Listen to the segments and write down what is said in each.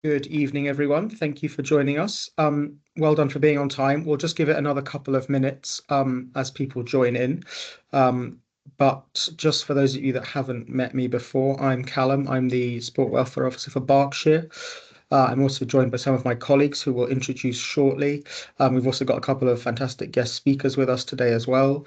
Good evening, everyone. Thank you for joining us. Well done for being on time. We'll just give it another couple of minutes as people join in. But just for those of you that haven't met me before, I'm Callum. I'm the Sport Welfare Officer for Berkshire. I'm also joined by some of my colleagues who will introduce shortly. We've also got a couple of fantastic guest speakers with us today as well.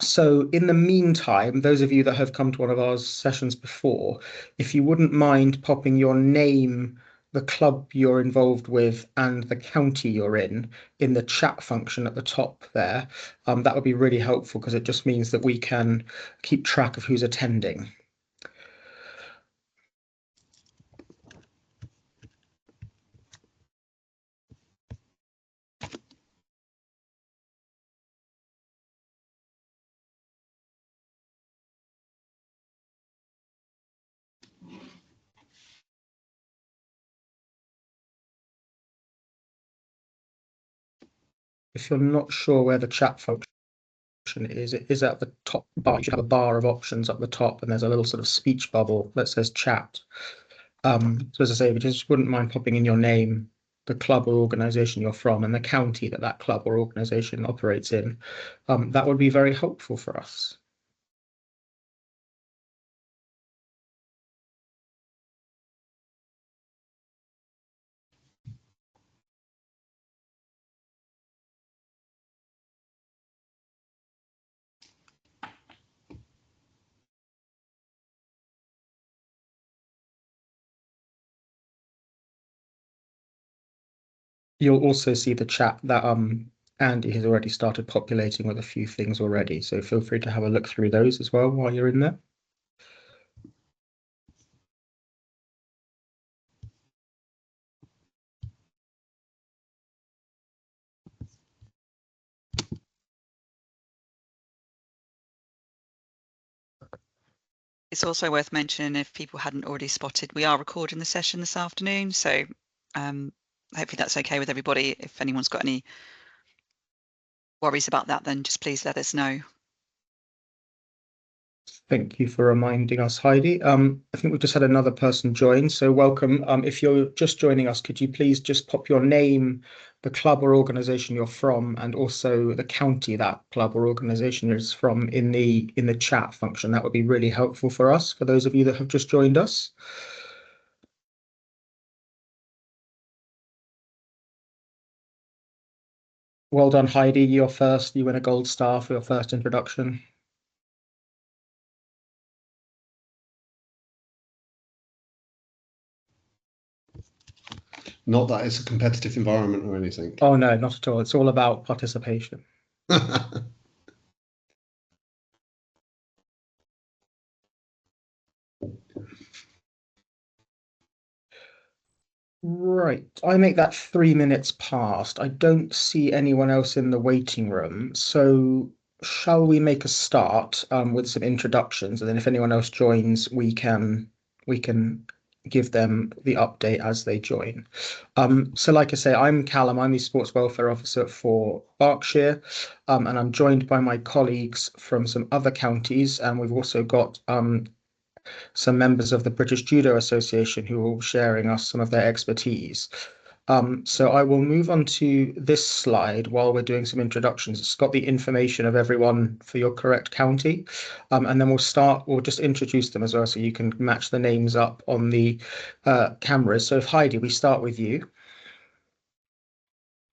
So in the meantime, those of you that have come to one of our sessions before, if you wouldn't mind popping your name, the club you're involved with, and the county you're in the chat function at the top there, that would be really helpful because it just means that we can keep track of who's attending. If you're not sure where the chat function is, it is at the top bar. You should have a bar of options up the top, and there's a little sort of speech bubble that says chat. So as I say, if you just wouldn't mind popping in your name, the club or organization you're from, and the county that club or organization operates in, that would be very helpful for us. You'll also see the chat that Andy has already started populating with a few things already. So feel free to have a look through those as well while you're in there. It's also worth mentioning, if people hadn't already spotted, we are recording the session this afternoon, so hopefully that's okay with everybody. If anyone's got any worries about that, then just please let us know. Thank you for reminding us, Heidi. I think we've just had another person join, so welcome. If you're just joining us, could you please just pop your name, the club or organization you're from, and also the county that club or organization is from in the chat function? That would be really helpful for us, for those of you that have just joined us. Well done, Heidi. You're first. You win a gold star for your first introduction. Not that it's a competitive environment or anything. Oh, no, not at all. It's all about participation. Right. I make that 3 minutes past. I don't see anyone else in the waiting room. So shall we make a start with some introductions, and then if anyone else joins, we can give them the update as they join. So like I say, I'm Callum. I'm the Sports Welfare Officer for Berkshire, and I'm joined by my colleagues from some other counties, and we've also got some members of the British Judo Association who will be sharing us some of their expertise. So I will move on to this slide while we're doing some introductions. It's got the information of everyone for your correct county. And then we'll just introduce them as well so you can match the names up on the cameras. So if Heidi, we start with you.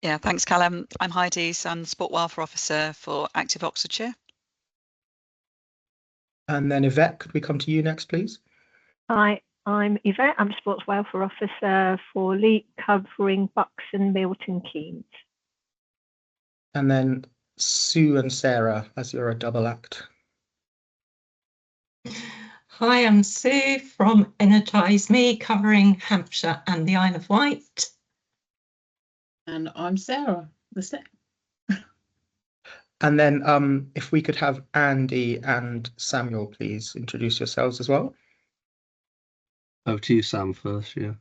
Yeah, thanks, Callum. I'm Heidi, so I'm the Sport Welfare Officer for Active Oxfordshire. And then Yvette, could we come to you next, please? Hi, I'm Yvette. I'm Sports Welfare Officer for Leek, covering Bucks and Milton Keynes. And then Sue and Sarah, as you're a double act. Hi, I'm Sue from Energize Me, covering Hampshire and the Isle of Wight. And I'm Sarah, the same. And then if we could have Andy and Samuel, please introduce yourselves as well. Over to you, Sam, first, yeah.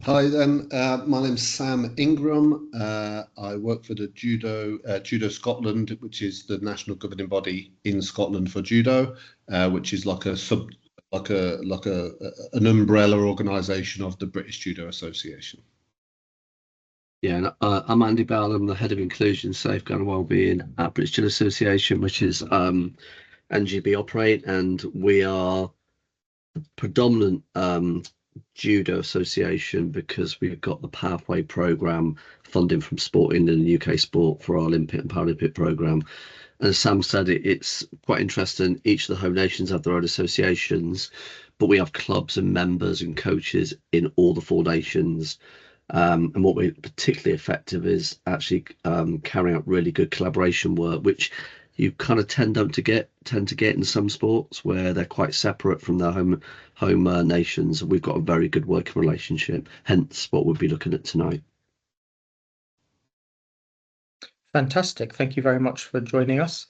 Hi then, my name's Sam Ingram. I work for the Judo Scotland, which is the national governing body in Scotland for judo, which is like a like an umbrella organisation of the British Judo Association. Yeah, and I'm Andy Bell. I'm the head of inclusion, safeguard and wellbeing at British Judo Association, which is NGB Operate, and we are the predominant judo association because we've got the Pathway programme funding from Sport England and UK Sport for our Olympic and Paralympic programme. And as Sam said, it's quite interesting. Each of the home nations have their own associations, but we have clubs and members and coaches in all the 4 nations. And what we're particularly effective is actually carrying out really good collaboration work, which you kind of tend to get in some sports where they're quite separate from their home nations. We've got a very good working relationship, hence what we'll be looking at tonight. Fantastic. Thank you very much for joining us.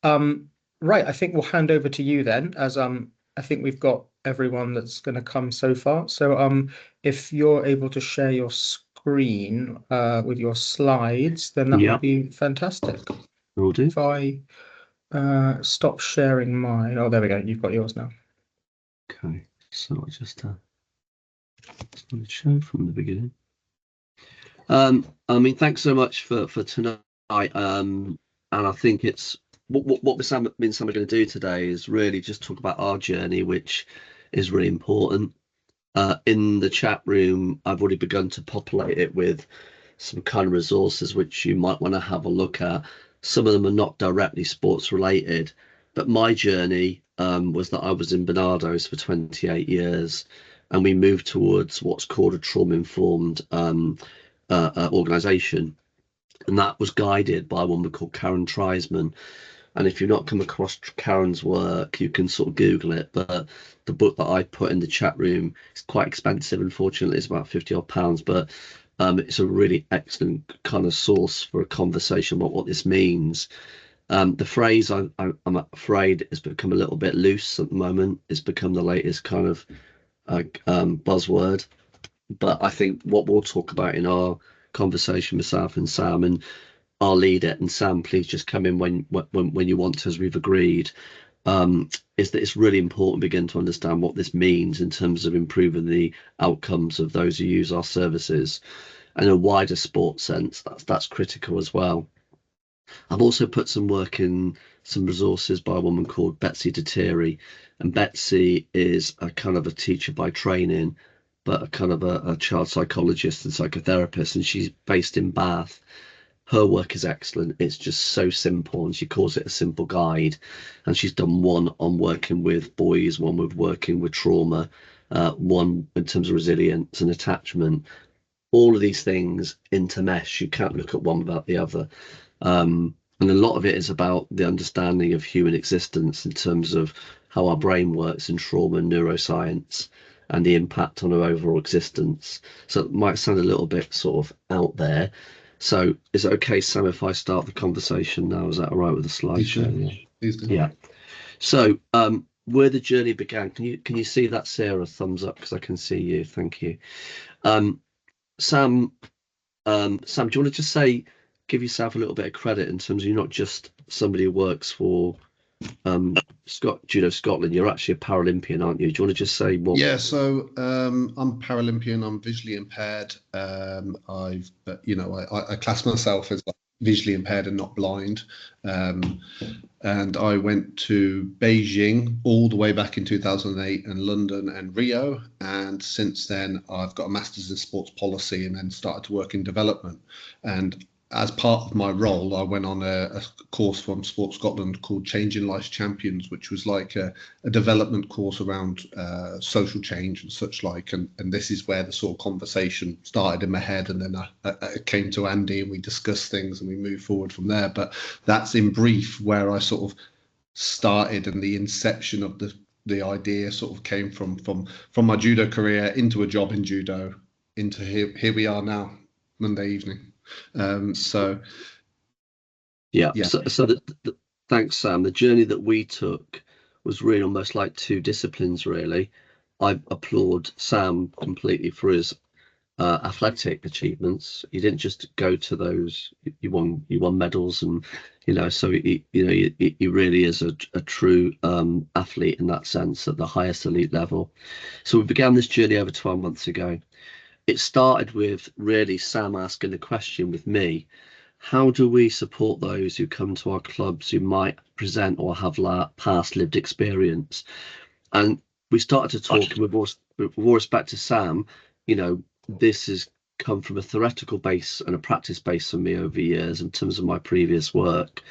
Right, I think we'll hand over to you then, as I think we've got everyone that's going to come so far. So if you're able to share your screen with your slides, then that would be fantastic. Will do. If I stop sharing mine. Oh, there we go. You've got yours now. Okay, so I just want to show from the beginning. I mean, thanks so much for tonight. And I think it's what me and Sam are going to do today is really just talk about our journey, which is really important. In the chat room, I've already begun to populate it with some kind of resources which you might want to have a look at. Some of them are not directly sports related, but my journey was that I was in Barnardo's for 28 years, and we moved towards what's called a trauma-informed organisation. And that was guided by a woman called Karen Treisman. And if you've not come across Karen's work, you can sort of Google it. But the book that I put in the chat room is quite expensive. Unfortunately, it's about £50 odd, but it's a really excellent kind of source for a conversation about what this means. The phrase I'm afraid has become a little bit loose at the moment. It's become the latest kind of buzzword. But I think what we'll talk about in our conversation, myself and Sam, and I'll lead it, and Sam, please just come in when you want to, as we've agreed, is that it's really important to begin to understand what this means in terms of improving the outcomes of those who use our services. And in a wider sports sense, that's critical as well. I've also put some work in some resources by a woman called Betsy Deteri, and Betsy is a kind of a teacher by training, but a kind of a child psychologist and psychotherapist, and she's based in Bath. Her work is excellent. It's just so simple, and she calls it a simple guide. And she's done one on working with boys, one with working with trauma, one in terms of resilience and attachment. All of these things intermesh. You can't look at one without the other. And a lot of it is about the understanding of human existence in terms of how our brain works in trauma and neuroscience, and the impact on our overall existence. So it might sound a little bit sort of out there. So is it okay, Sam, if I start the conversation now? Is that all right with the slideshow? Please do. Yeah. So where the journey began, can you see that, Sarah? Thumbs up, because I can see you. Thank you. Sam, do you want to just give yourself a little bit of credit in terms of you're not just somebody who works for Judo Scotland, you're actually a Paralympian, aren't you? Do you want to just say what? Yeah, so I'm Paralympian. I'm visually impaired. I class myself as visually impaired and not blind. And I went to Beijing all the way back in 2008, and London and Rio. And since then, I've got a master's in sports policy, and then started to work in development. And as part of my role, I went on a course from Sport Scotland called Changing Life's Champions, which was like a development course around social change and such like. And this is where the sort of conversation started in my head. And then I came to Andy, and we discussed things, and we moved forward from there. But that's in brief where I sort of started, and the inception of the idea sort of came from my judo career into a job in judo, into here we are now, Monday evening. So thanks, Sam. The journey that we took was really almost like two disciplines, really. I applaud Sam completely for his athletic achievements. You didn't just go to those. You won medals, and so he really is a true athlete in that sense at the highest elite level. So we began this journey over 12 months ago. It started with really Sam asking the question with me: how do we support those who come to our clubs who might present or have past lived experience? And we started to talk, and with all respect to Sam, this has come from a theoretical base and a practice base for me over years in terms of my previous work.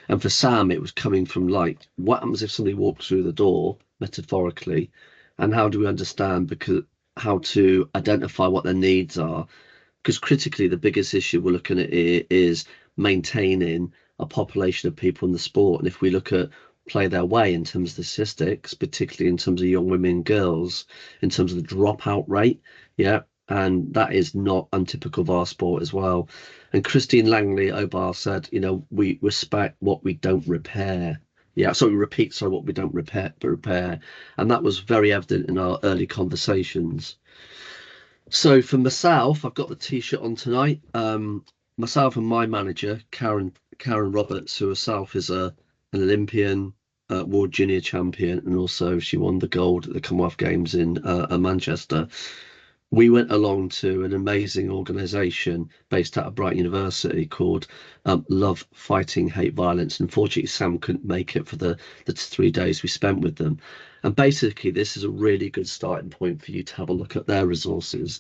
And for Sam, it was coming from like, what happens if somebody walks through the door, metaphorically, and how do we understand how to identify what their needs are? Because critically, the biggest issue we're looking at here is maintaining a population of people in the sport. And if we look at play their way in terms of the statistics, particularly in terms of young women and girls, in terms of the dropout rate, and that is not untypical of our sport as well. And Christine Langley Obar said, we respect what we don't repair. What we don't repair. And that was very evident in our early conversations. So for myself, I've got the T-shirt on tonight. Myself and my manager, Karen Roberts, who herself is an Olympian, World Junior champion, and also she won the gold at the Commonwealth Games in Manchester. We went along to an amazing organisation based out of Brighton University called Love Fighting Hate Violence. Unfortunately, Sam couldn't make it for the 3 days we spent with them. And basically, this is a really good starting point for you to have a look at their resources.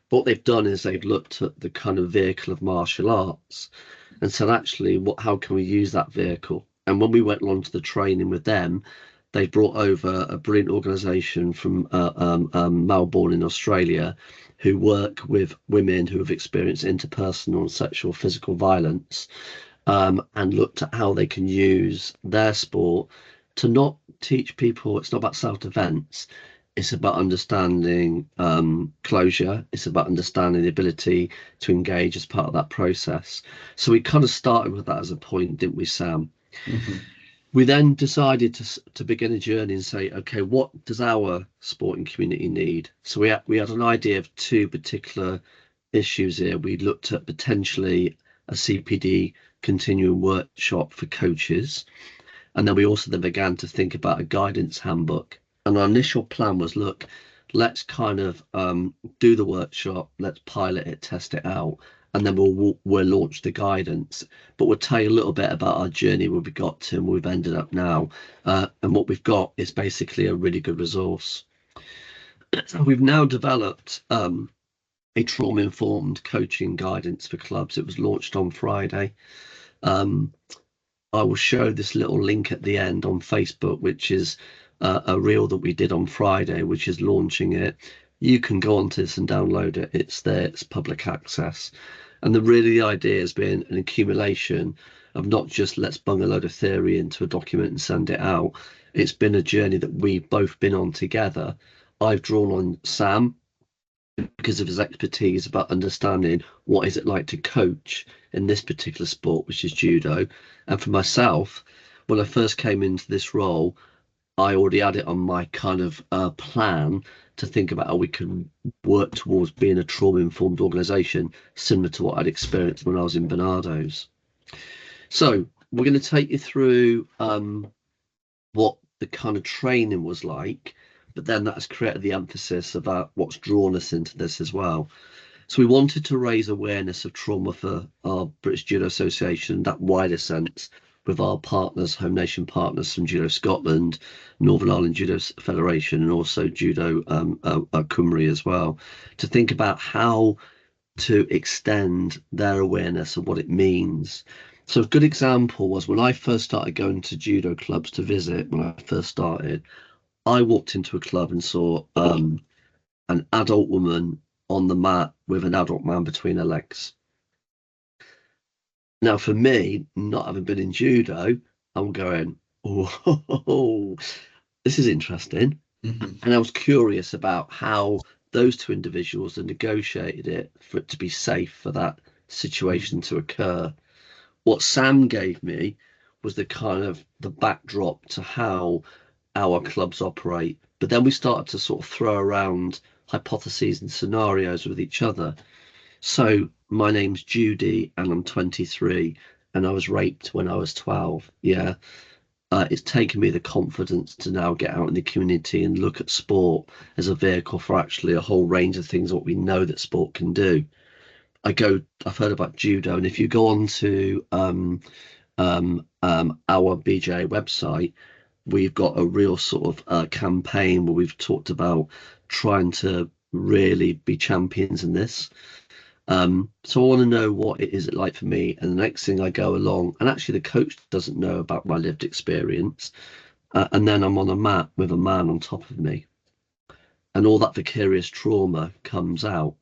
What they've done is they've looked at the kind of vehicle of martial arts and said, actually, how can we use that vehicle? And when we went along to the training with them, they brought over a brilliant organisation from Melbourne in Australia who work with women who have experienced interpersonal and sexual physical violence, and looked at how they can use their sport to not teach people. It's not about self-defense. It's about understanding closure. It's about understanding the ability to engage as part of that process. So we kind of started with that as a point, didn't we, Sam? Mm-hmm. We then decided to begin a journey and say, okay, what does our sporting community need? So we had an idea of 2 particular issues here. We looked at potentially a CPD continuing workshop for coaches. And then we also then began to think about a guidance handbook. And our initial plan was, look, let's kind of do the workshop, let's pilot it, test it out, and then we'll launch the guidance. But we'll tell you a little bit about our journey, where we got to and where we've ended up now. And what we've got is basically a really good resource. We've now developed a trauma-informed coaching guidance for clubs. It was launched on Friday. I will show this little link at the end on Facebook, which is a reel that we did on Friday, which is launching it. You can go onto this and download it. It's there, it's public access. And the idea has been an accumulation of not just let's bung a load of theory into a document and send it out. It's been a journey that we've both been on together. I've drawn on Sam because of his expertise about understanding what is it like to coach in this particular sport, which is judo. And for myself, when I first came into this role, I already had it on my kind of plan to think about how we can work towards being a trauma-informed organisation, similar to what I'd experienced when I was in Barnardo's. So we're going to take you through what the kind of training was like, but then that's created the emphasis about what's drawn us into this as well. So we wanted to raise awareness of trauma for our British Judo Association, that wider sense, with our partners, home nation partners from Judo Scotland, Northern Ireland Judo Federation, and also Judo Cymru as well, to think about how to extend their awareness of what it means. So a good example was when I first started going to judo clubs to visit, when I first started, I walked into a club and saw an adult woman on the mat with an adult man between her legs. Now, for me, not having been in judo, I'm going, oh, this is interesting. Mm-hmm. And I was curious about how those 2 individuals had negotiated it for it to be safe for that situation to occur. What Sam gave me was the kind of the backdrop to how our clubs operate. But then we started to sort of throw around hypotheses and scenarios with each other. So my name's Judy and I'm 23 and I was raped when I was 12. Yeah. It's taken me the confidence to now get out in the community and look at sport as a vehicle for actually a whole range of things, what we know that sport can do. I've heard about judo, and if you go on to our BJA website, we've got a real sort of campaign where we've talked about trying to really be champions in this. So I want to know what it is like for me, and the next thing I go along, and actually the coach doesn't know about my lived experience, and then I'm on a mat with a man on top of me, and all that vicarious trauma comes out.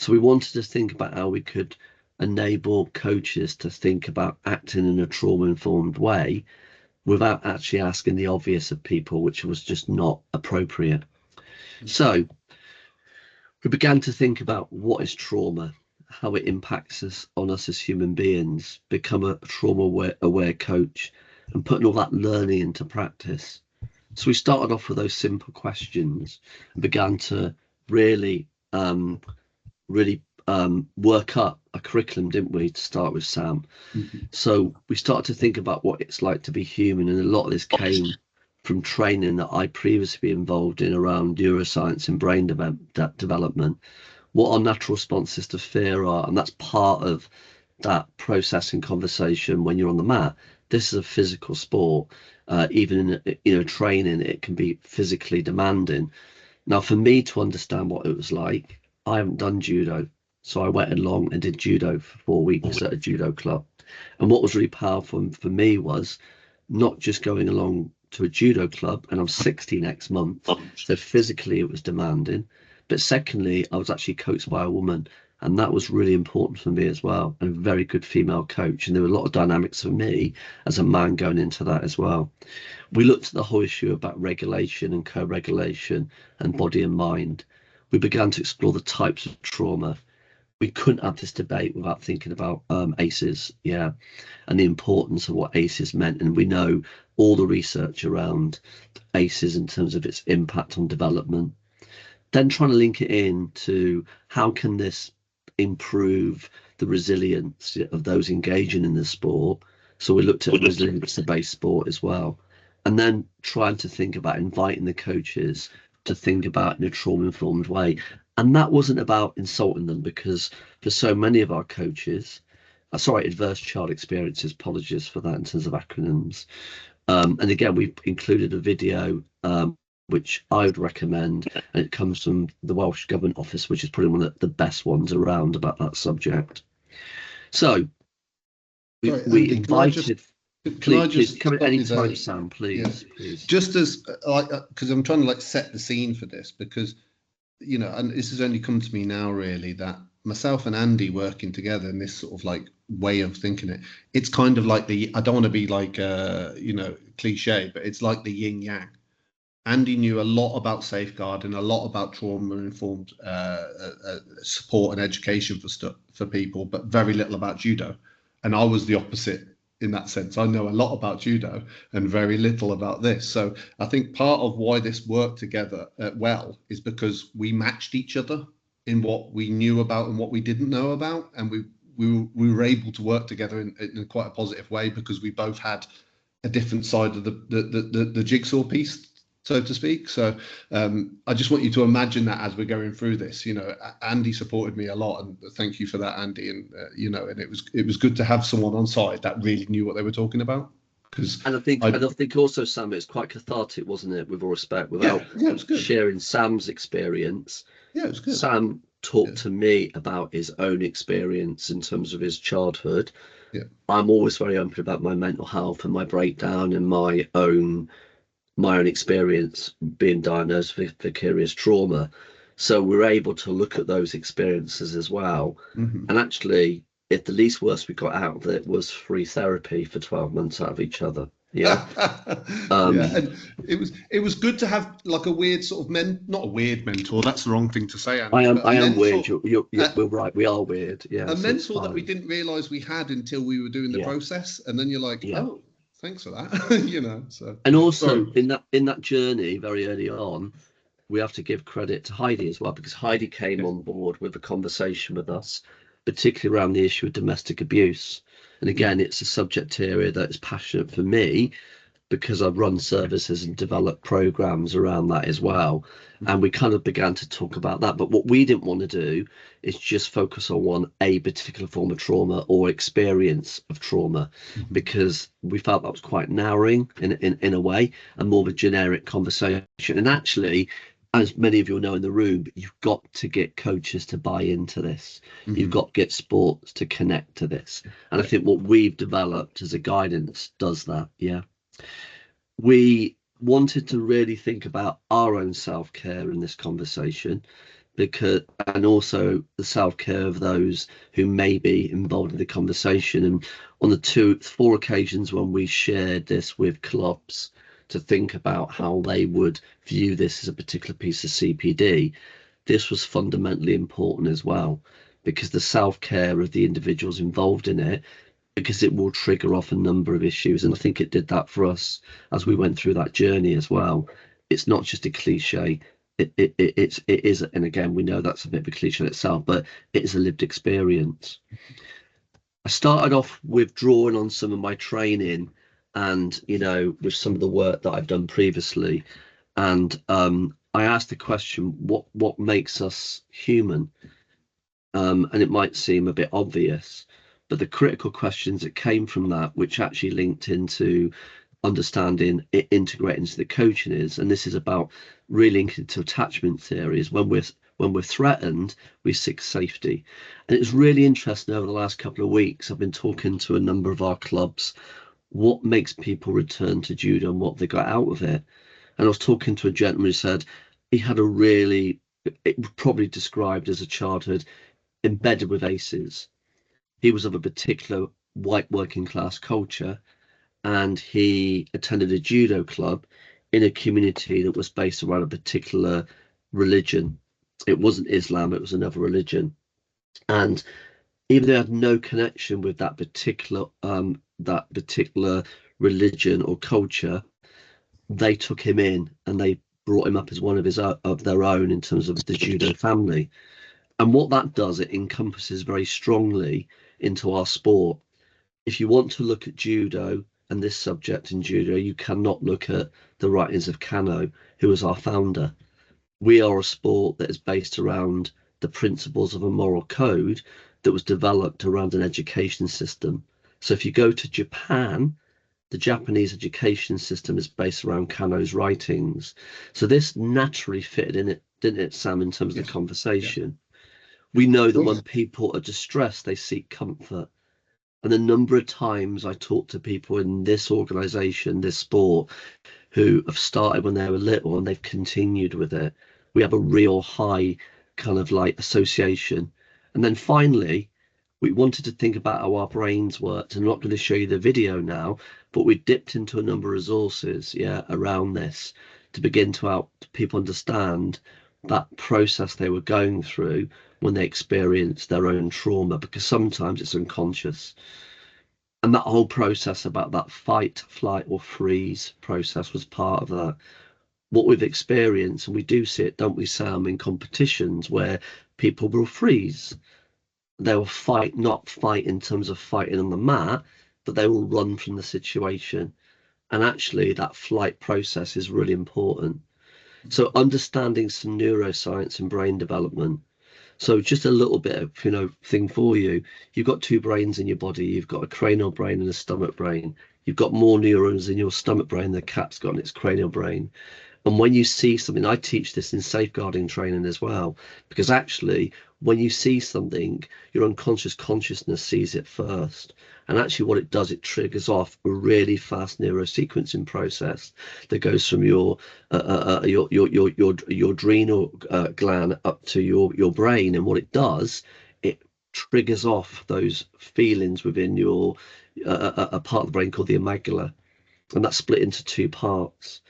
So we wanted to think about how we could enable coaches to think about acting in a trauma-informed way without actually asking the obvious of people, which was just not appropriate. So we began to think about what is trauma, how it impacts us on us as human beings, become a trauma-aware coach, and putting all that learning into practice. So we started off with those simple questions and began to really work up a curriculum, didn't we, to start with, Sam? Mm-hmm. So we started to think about what it's like to be human, and a lot of this came from training that I previously been involved in around neuroscience and brain development, what our natural responses to fear are, and that's part of that processing conversation when you're on the mat. This is a physical sport. Even in training, it can be physically demanding. Now, for me to understand what it was like, I haven't done judo. So I went along and did judo for 4 weeks at a judo club. And what was really powerful for me was not just going along to a judo club, and I'm 60 next month. So physically it was demanding. But secondly, I was actually coached by a woman, and that was really important for me as well. And a very good female coach. And there were a lot of dynamics for me as a man going into that as well. We looked at the whole issue about regulation and co-regulation and body and mind. We began to explore the types of trauma. We couldn't have this debate without thinking about ACEs, and the importance of what ACEs meant. And we know all the research around ACEs in terms of its impact on development. Then trying to link it in to how can this improve the resilience of those engaging in the sport. So we looked at resilience-based sport as well. And then trying to think about inviting the coaches to think about in a trauma-informed way. And that wasn't about insulting them, because for so many of our coaches, adverse child experiences, apologies for that in terms of acronyms. And again, we've included a video which I would recommend, and it comes from the Welsh Government Office, which is probably one of the best ones around about that subject. So we invited. Please come at any time, Sam, please. Just as because I'm trying to set the scene for this, because and this has only come to me now really, that myself and Andy working together in this sort of way of thinking it's kind of like I don't want to be cliche, but it's like the yin yang. Andy knew a lot about safeguarding, a lot about trauma-informed support and education for people, but very little about judo. And I was the opposite in that sense. I know a lot about judo and very little about this. So I think part of why this worked together well is because we matched each other in what we knew about and what we didn't know about, and we were able to work together in quite a positive way, because we both had a different side of the jigsaw piece, so to speak. So I just want you to imagine that as we're going through this. Andy supported me a lot, and thank you for that, Andy. And and it was good to have someone on side that really knew what they were talking about. And I think also, Sam, it's quite cathartic, wasn't it? With all respect, without it was good. Sharing Sam's experience. Yeah, it was good. Sam talked to me about his own experience in terms of his childhood. Yeah. I'm always very open about my mental health and my breakdown and my own experience being diagnosed with vicarious trauma. So we're able to look at those experiences as well. Mm-hmm. And actually, if the least worst we got out of it was free therapy for 12 months out of each other. Yeah. And it was good to have a weird sort of not a weird mentor. That's the wrong thing to say, Andy, I am weird. We're right. We are weird. Yeah. A mentor that we didn't realise we had until we were doing the process, and then you're like, oh, thanks for that. So. And also in that journey, very early on, we have to give credit to Heidi as well, because Heidi came on board with a conversation with us, particularly around the issue of domestic abuse. And again, it's a subject area that is passionate for me, because I've run services and developed programs around that as well. And we kind of began to talk about that. But what we didn't want to do is just focus on a particular form of trauma or experience of trauma, because we felt that was quite narrowing in a way, and more of a generic conversation. And actually, as many of you know in the room, you've got to get coaches to buy into this. You've got to get sports to connect to this. And I think what we've developed as a guidance does that. Yeah. We wanted to really think about our own self-care in this conversation, and also the self-care of those who may be involved in the conversation. And on the 4 occasions when we shared this with clubs to think about how they would view this as a particular piece of CPD, this was fundamentally important as well, because the self-care of the individuals involved in it, because it will trigger off a number of issues. And I think it did that for us as we went through that journey as well. It's not just a cliche. It is, and again, we know that's a bit of a cliche itself, but it is a lived experience. I started off with drawing on some of my training and, with some of the work that I've done previously. And I asked the question, what makes us human? And it might seem a bit obvious, but the critical questions that came from that, which actually linked into understanding it, integrating into the coaching is, and this is about really linking to attachment theories. When we're threatened, we seek safety. And it's really interesting over the last couple of weeks, I've been talking to a number of our clubs, what makes people return to judo and what they got out of it. And I was talking to a gentleman who said he had it was probably described as a childhood embedded with aces. He was of a particular white working class culture, and he attended a judo club in a community that was based around a particular religion. It wasn't Islam, it was another religion. And even though they had no connection with that particular religion or culture, they took him in and they brought him up as one of their own in terms of the judo family. And what that does, it encompasses very strongly into our sport. If you want to look at judo and this subject in judo, you cannot look at the writings of Kano, who was our founder. We are a sport that is based around the principles of a moral code that was developed around an education system. So if you go to Japan, the Japanese education system is based around Kano's writings. So this naturally fitted in it, didn't it, Sam, in terms of the conversation? Yeah. We know that when people are distressed, they seek comfort. And the number of times I talk to people in this organization, this sport, who have started when they were little and they've continued with it, we have a real high kind of like association. And then finally, we wanted to think about how our brains worked. I'm not going to show you the video now, but we dipped into a number of resources, around this to begin to help people understand that process they were going through when they experienced their own trauma, because sometimes it's unconscious. And that whole process about that fight, flight or freeze process was part of that. What we've experienced, and we do see it, don't we, Sam, in competitions where people will freeze. They will fight, not fight in terms of fighting on the mat, but they will run from the situation. And actually that flight process is really important. So understanding some neuroscience and brain development. So just a little bit of, thing for you. You've got 2 brains in your body. You've got a cranial brain and a stomach brain. You've got more neurons in your stomach brain than the cat's got in its cranial brain. And when you see something, I teach this in safeguarding training as well, because actually when you see something, your unconscious consciousness sees it first. And actually what it does, it triggers off a really fast neurosequencing process that goes from your adrenal gland up to your brain. And what it does, it triggers off those feelings within your a part of the brain called the amygdala, and that's split into 2 parts.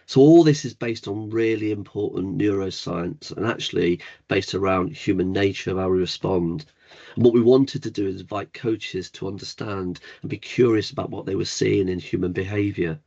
So all this is based on really important neuroscience and actually based around human nature, how we respond. And what we wanted to do is invite coaches to understand and be curious about what they were seeing in human behavior.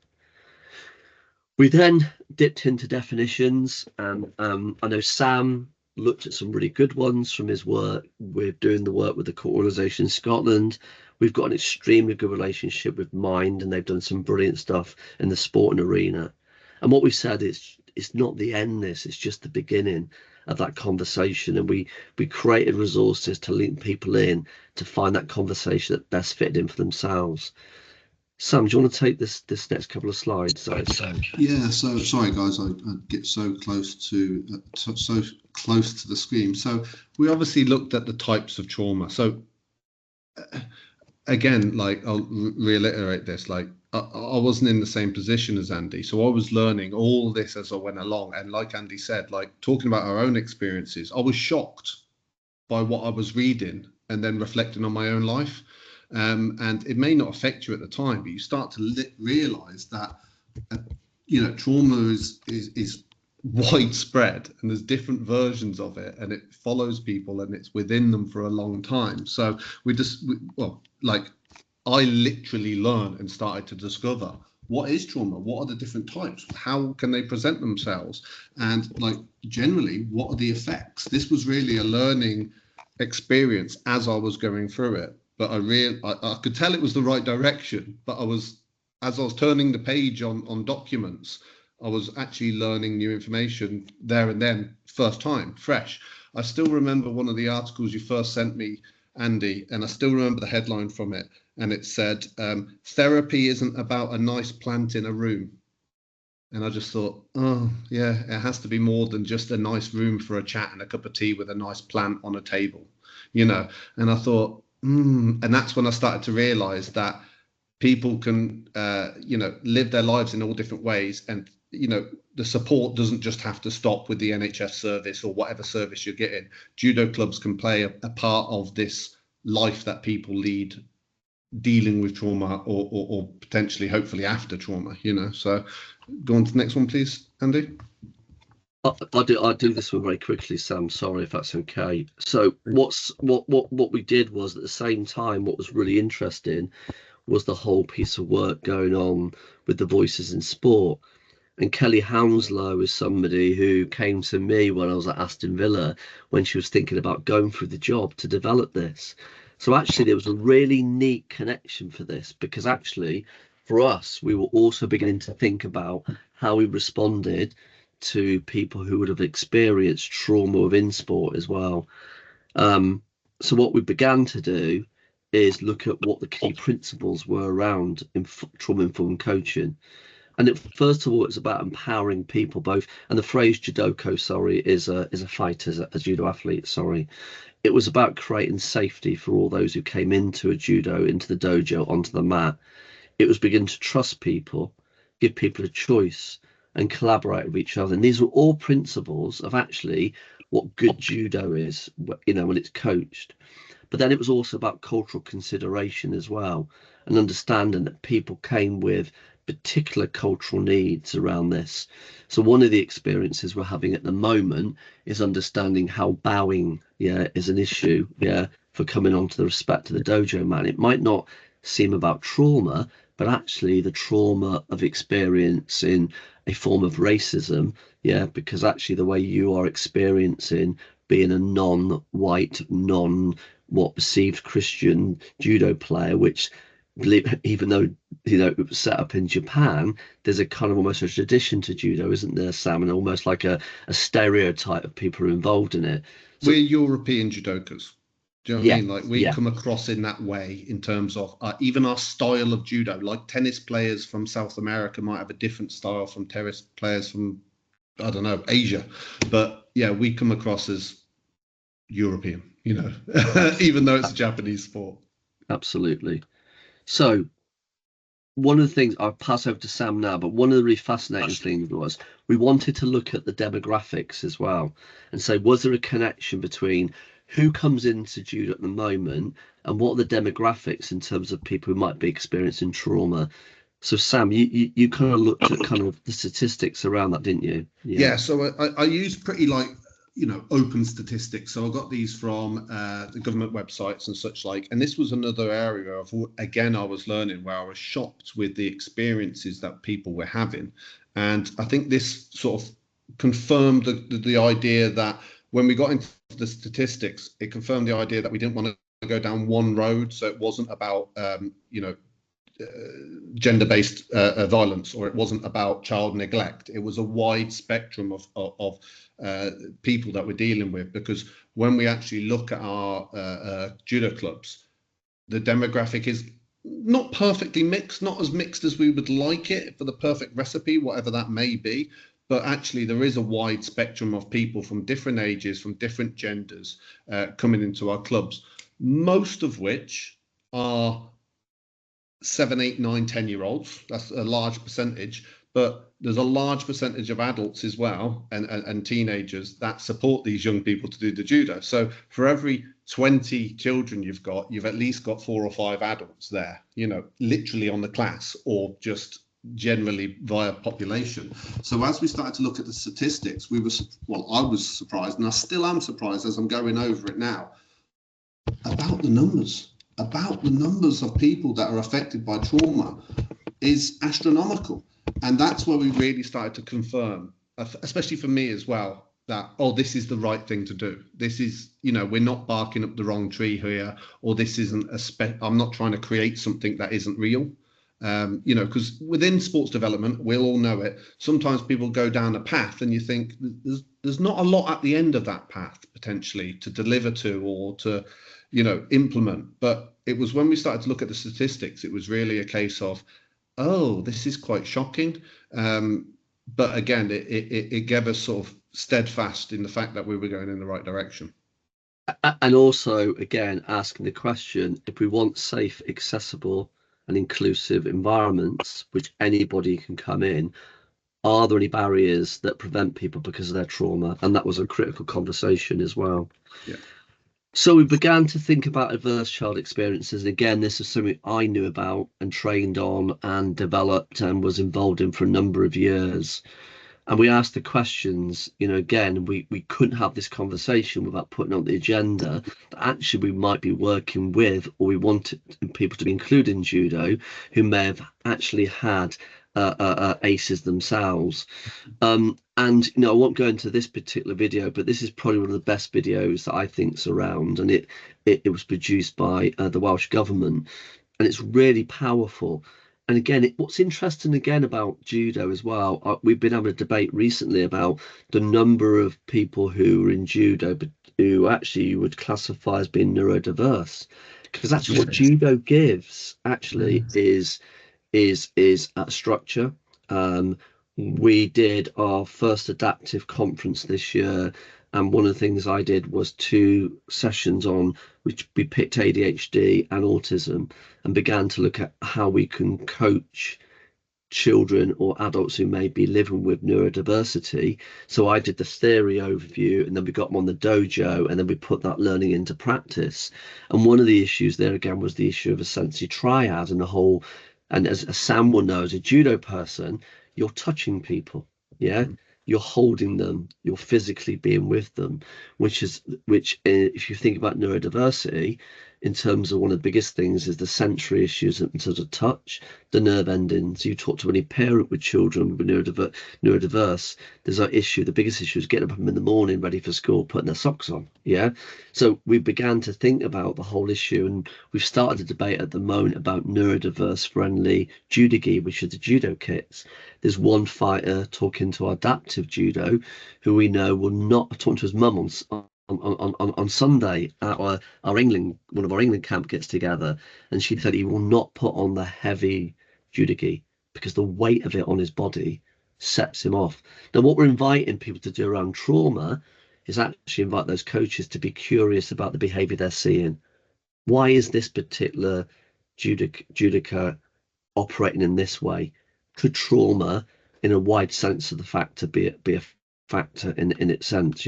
We then dipped into definitions, and I know Sam looked at some really good ones from his work. We're doing the work with the court organisation in Scotland. We've got an extremely good relationship with Mind, and they've done some brilliant stuff in the sporting arena. And what we said is, it's not the end, it's just the beginning of that conversation. And we created resources to link people in to find that conversation that best fitted in for themselves. Sam, do you want to take this next couple of slides? Yeah. So sorry, guys, I get so close to the screen. So we obviously looked at the types of trauma. So again, like I'll reiterate this, like I wasn't in the same position as Andy, so I was learning all this as I went along. And like Andy said, like talking about our own experiences, I was shocked by what I was reading and then reflecting on my own life. And it may not affect you at the time, but you start to realize that trauma is widespread, and there's different versions of it, and it follows people, and it's within them for a long time. So I literally learned and started to discover what is trauma, what are the different types, how can they present themselves, and like generally what are the effects. This was really a learning experience as I was going through it. But I could tell it was the right direction. But as I was turning the page on documents, I was actually learning new information there and then, first time, fresh. I still remember one of the articles you first sent me, Andy, and I still remember the headline from it. And it said, therapy isn't about a nice plant in a room. And I just thought, oh, yeah, it has to be more than just a nice room for a chat and a cup of tea with a nice plant on a table, And I thought, and that's when I started to realize that people can, live their lives in all different ways. And, the support doesn't just have to stop with the NHS service or whatever service you're getting. Judo clubs can play a part of this life that people lead, dealing with trauma or potentially, hopefully after trauma, So go on to the next one, please, Andy. I'll do this one very quickly, Sam. Sorry if that's okay. So what we did was, at the same time, what was really interesting was the whole piece of work going on with the Voices in Sport. And Kelly Hounslow is somebody who came to me when I was at Aston Villa, when she was thinking about going through the job to develop this. So actually there was a really neat connection for this, because actually for us, we were also beginning to think about how we responded to people who would have experienced trauma within sport as well. So what we began to do is look at what the key principles were around trauma-informed coaching. And first of all, it's about empowering people both. And the phrase judoka, is a fighter, a judo athlete, It was about creating safety for all those who came into the dojo, onto the mat. It was begin to trust people, give people a choice, and collaborate with each other. And these were all principles of actually what good judo is, when it's coached. But then it was also about cultural consideration as well, and understanding that people came with particular cultural needs around this. So one of the experiences we're having at the moment is understanding how bowing is an issue for coming onto the respect of the dojo man. It might not seem about trauma, but actually the trauma of experiencing a form of racism, because actually the way you are experiencing being a non-white, what perceived Christian judo player, which even though it was set up in Japan, there's a kind of almost a tradition to judo, isn't there, Sam? And almost like a stereotype of people who are involved in it. So, we're European judokas. Do you know what I mean? Like we come across in that way in terms of even our style of judo. Like tennis players from South America might have a different style from tennis players from, I don't know, Asia. But yeah, we come across as European, even though it's a Japanese sport. Absolutely. So one of the things, I'll pass over to Sam now, but one of the really fascinating things was we wanted to look at the demographics as well and say, was there a connection between who comes into judo at the moment and what are the demographics in terms of people who might be experiencing trauma? So Sam, you kind of looked at kind of the statistics around that, didn't you? Yeah, so I use pretty open statistics. So I got these from the government websites and such like. And this was another area of, again, I was learning where I was shocked with the experiences that people were having. And I think this sort of confirmed the idea that when we got into the statistics, it confirmed the idea that we didn't want to go down one road. So it wasn't about, gender-based violence, or it wasn't about child neglect. It was a wide spectrum of people that we're dealing with, because when we actually look at our judo clubs, the demographic is not perfectly mixed, not as mixed as we would like it for the perfect recipe, whatever that may be. But actually, there is a wide spectrum of people from different ages, from different genders, coming into our clubs, most of which are 7, 8, 9, 10-year-olds. That's a large percentage, but there's a large percentage of adults as well, and teenagers that support these young people to do the judo. So for every 20 children you've at least got 4 or 5 adults there, literally on the class, or just generally via population. So as we started to look at the statistics, I was surprised, and I still am surprised as I'm going over it now, about the numbers of people that are affected by trauma is astronomical. And that's where we really started to confirm, especially for me as well, that, this is the right thing to do. This is, we're not barking up the wrong tree here, or this isn't I'm not trying to create something that isn't real. Because within sports development, we'll all know it. Sometimes people go down a path and you think there's not a lot at the end of that path potentially to deliver to, or to, implement. But it was when we started to look at the statistics, it was really a case of, this is quite shocking. But again, it gave us sort of steadfast in the fact that we were going in the right direction. And also, again, asking the question, if we want safe, accessible and inclusive environments, which anybody can come in, are there any barriers that prevent people because of their trauma? And that was a critical conversation as well. Yeah. So we began to think about adverse child experiences. Again, this is something I knew about and trained on and developed and was involved in for a number of years. And we asked the questions, again, we couldn't have this conversation without putting on the agenda that actually we might be working with, or we wanted people to be included in judo who may have actually had ACEs themselves. And I won't go into this particular video, but this is probably one of the best videos that I think's around, and it was produced by the Welsh Government, and it's really powerful. And again, what's interesting again about judo as well, we've been having a debate recently about the number of people who are in judo, but who actually you would classify as being neurodiverse, because actually what judo gives actually is structure. We did our first adaptive conference this year, and one of the things I did was 2 sessions on which we picked ADHD and autism, and began to look at how we can coach children or adults who may be living with neurodiversity. So I did the theory overview, and then we got them on the dojo, and then we put that learning into practice. And one of the issues there again was the issue of a sensory triad and the whole. And as Sam will know, as a judo person, you're touching people, you're holding them, you're physically being with them, which if you think about neurodiversity, in terms of one of the biggest things is the sensory issues in terms of touch, the nerve endings. You talk to any parent with children with neurodiverse, there's an issue. The biggest issue is getting up in the morning ready for school, putting their socks on. So we began to think about the whole issue, and we've started a debate at the moment about neurodiverse friendly judogi, which are the judo kits. There's one fighter talking to adaptive judo who we know will not talk to his mum on Sunday at one of our England camp gets together, and she said he will not put on the heavy judogi because the weight of it on his body sets him off. Now, what we're inviting people to do around trauma is actually invite those coaches to be curious about the behavior they're seeing. Why is this particular judoka operating in this way? Could trauma, in a wide sense of the factor, be a factor in its sense?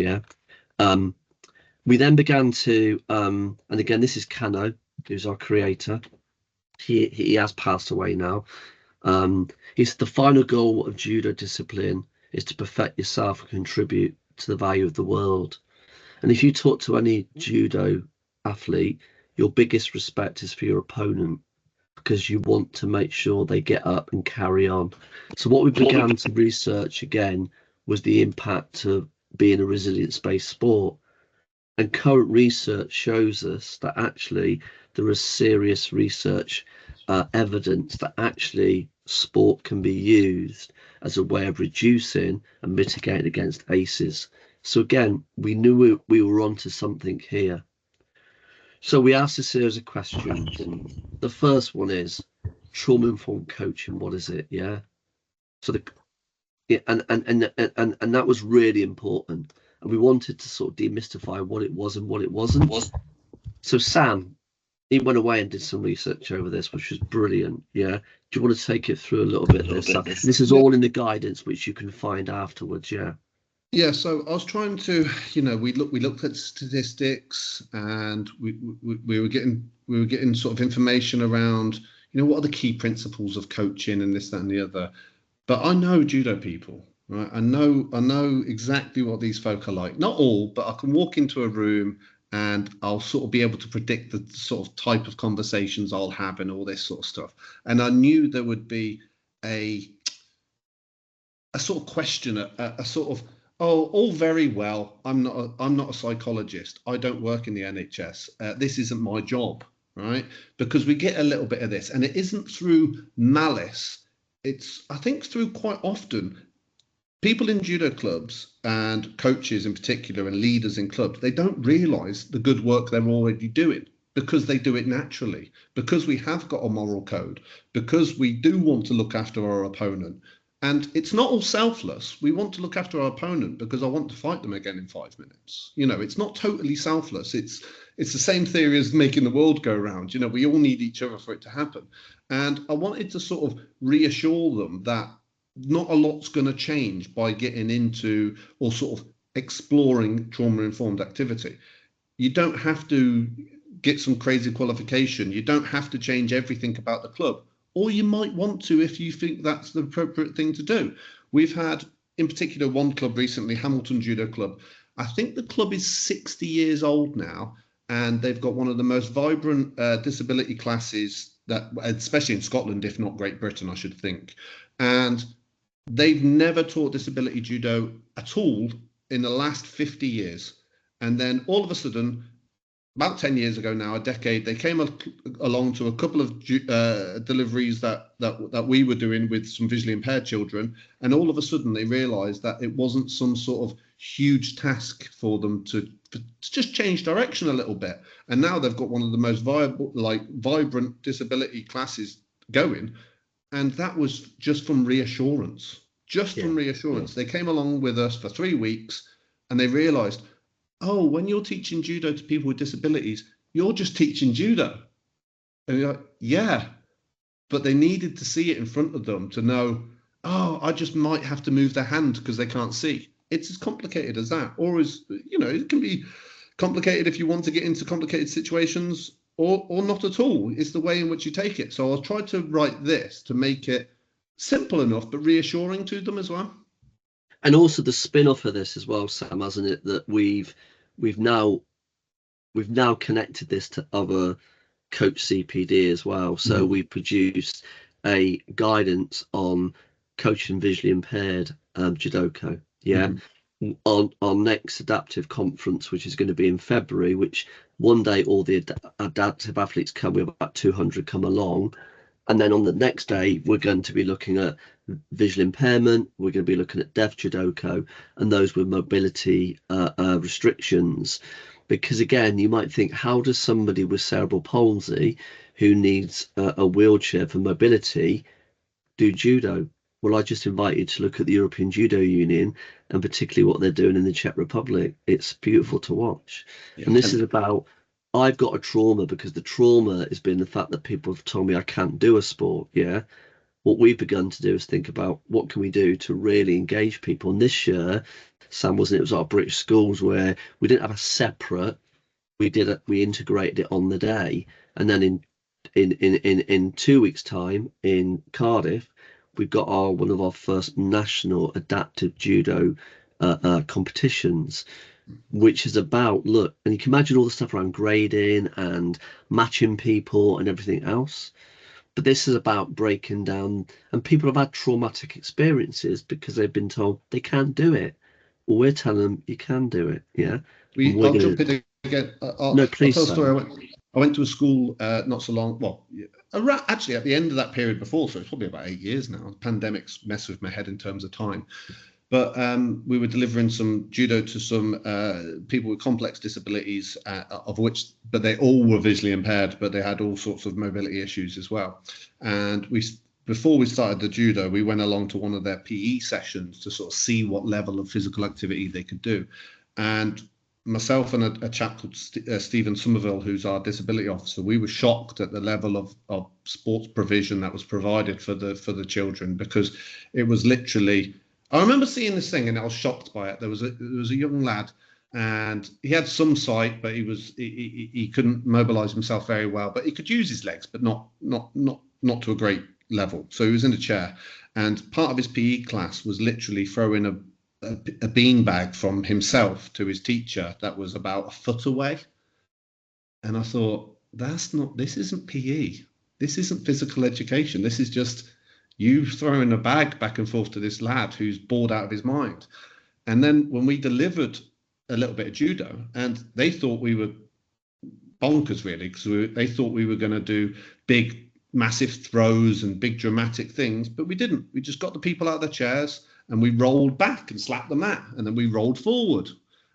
We then began to, and again, this is Kano, who's our creator. He has passed away now. He said the final goal of judo discipline is to perfect yourself and contribute to the value of the world. And if you talk to any judo athlete, your biggest respect is for your opponent, because you want to make sure they get up and carry on. So what we began to research again was the impact of being a resilience-based sport. And current research shows us that actually there is serious research evidence that actually sport can be used as a way of reducing and mitigating against ACEs. So again, we knew we were onto something here. So we asked a series of questions, and the first one is trauma-informed coaching. What is it? Yeah. So and that was really important, and we wanted to sort of demystify what it was and what it wasn't. So Sam, he went away and did some research over this, which was brilliant. Yeah. Do you want to take it through a little bit? This is all in the guidance, which you can find afterwards. Yeah. Yeah, so I was trying to, we looked at statistics, and we were getting sort of information around, what are the key principles of coaching and this, that, and the other. But I know judo people, right? I know exactly what these folk are like. Not all, but I can walk into a room and I'll sort of be able to predict the sort of type of conversations I'll have and all this sort of stuff. And I knew there would be a sort of question, a sort of, oh, all very well. I'm not a psychologist. I don't work in the NHS. This isn't my job, right? Because we get a little bit of this, and it isn't through malice. It's, I think, through quite often people in judo clubs and coaches in particular and leaders in clubs, they don't realise the good work they're already doing, because they do it naturally, because we have got a moral code, because we do want to look after our opponent. And it's not all selfless. We want to look after our opponent because I want to fight them again in 5 minutes. It's not totally selfless. It's the same theory as making the world go round. We all need each other for it to happen. And I wanted to sort of reassure them that not a lot's going to change by getting into or sort of exploring trauma-informed activity. You don't have to get some crazy qualification. You don't have to change everything about the club. Or you might want to if you think that's the appropriate thing to do. We've had, in particular, one club recently, Hamilton Judo Club. I think the club is 60 years old now, and they've got one of the most vibrant disability classes, that, especially in Scotland, if not Great Britain, I should think. And they've never taught disability judo at all in the last 50 years. And then all of a sudden, about 10 years ago now, a decade, they came along to a couple of deliveries that we were doing with some visually impaired children, and all of a sudden they realized that it wasn't some sort of huge task for them to just change direction a little bit. And now they've got one of the most vibrant disability classes going, and that was just from reassurance. From reassurance. They came along with us for 3 weeks, and they realized, oh, when you're teaching judo to people with disabilities, you're just teaching judo. And you're like, yeah, but they needed to see it in front of them to know, oh, I just might have to move their hand because they can't see. It's as complicated as that. Or as, it can be complicated if you want to get into complicated situations, or not at all. It's the way in which you take it. So I'll try to write this to make it simple enough, but reassuring to them as well. And also the spin-off of this as well, Sam, hasn't it, that we've now connected this to other coach CPD as well. So we produced a guidance on coaching visually impaired judoka. On our next adaptive conference, which is going to be in February, which one day all the adaptive athletes come, we have about 200 come along. And then on the next day, we're going to be looking at visual impairment. We're going to be looking at deaf judoka and those with mobility restrictions. Because again, you might think, how does somebody with cerebral palsy who needs a wheelchair for mobility do judo? Well, I just invite you to look at the European Judo Union, and particularly what they're doing in the Czech Republic. It's beautiful to watch. And this is about, I've got a trauma because the trauma has been the fact that people have told me I can't do a sport. What we've begun to do is think about what can we do to really engage people. And this year, Sam, wasn't it was our British schools where we didn't have a separate, we integrated it on the day. And then in 2 weeks' time in Cardiff, we've got one of our first national adaptive judo competitions, which is about, look, and you can imagine all the stuff around grading and matching people and everything else. But this is about breaking down, and people have had traumatic experiences because they've been told they can't do it. Well, we're telling them you can do it. Yeah. I'll jump in again. No, please. I'll tell a story. I went to a school not so long. Well, actually, at the end of that period before, so it's probably about 8 years now. The pandemic's messed with my head in terms of time. But we were delivering some judo to some people with complex disabilities, but they all were visually impaired, but they had all sorts of mobility issues as well. And before we started the judo, we went along to one of their PE sessions to sort of see what level of physical activity they could do. And myself and a chap called Stephen Somerville, who's our disability officer, we were shocked at the level of sports provision that was provided for the children, because it was literally. I remember seeing this thing and I was shocked by it. There was a young lad, and he had some sight, but he couldn't mobilize himself very well. But he could use his legs, but not to a great level. So he was in a chair, and part of his PE class was literally throwing a beanbag from himself to his teacher that was about a foot away. And I thought, this isn't PE. This isn't physical education. This is just you throwing a bag back and forth to this lad who's bored out of his mind. And then when we delivered a little bit of judo, and they thought we were bonkers, really, because they thought we were going to do big, massive throws and big dramatic things, but we didn't. We just got the people out of their chairs and we rolled back and slapped the mat, and then we rolled forward,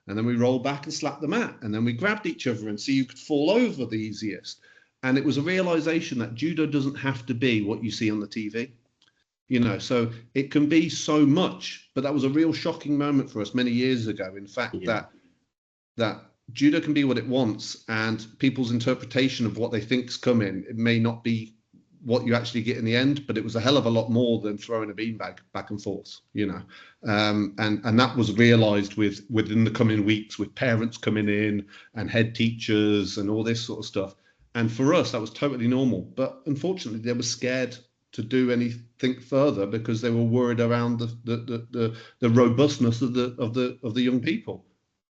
and then we rolled back and slapped the mat, and then we grabbed each other and see who could fall over the easiest. And it was a realization that judo doesn't have to be what you see on the TV. So it can be so much, but that was a real shocking moment for us many years ago. In fact, that judo can be what it wants, and people's interpretation of what they think's coming, it may not be what you actually get in the end, but it was a hell of a lot more than throwing a beanbag back and forth, and that was realized within the coming weeks, with parents coming in and head teachers and all this sort of stuff. And for us, that was totally normal. But unfortunately, they were scared to do anything further because they were worried around the robustness of the young people.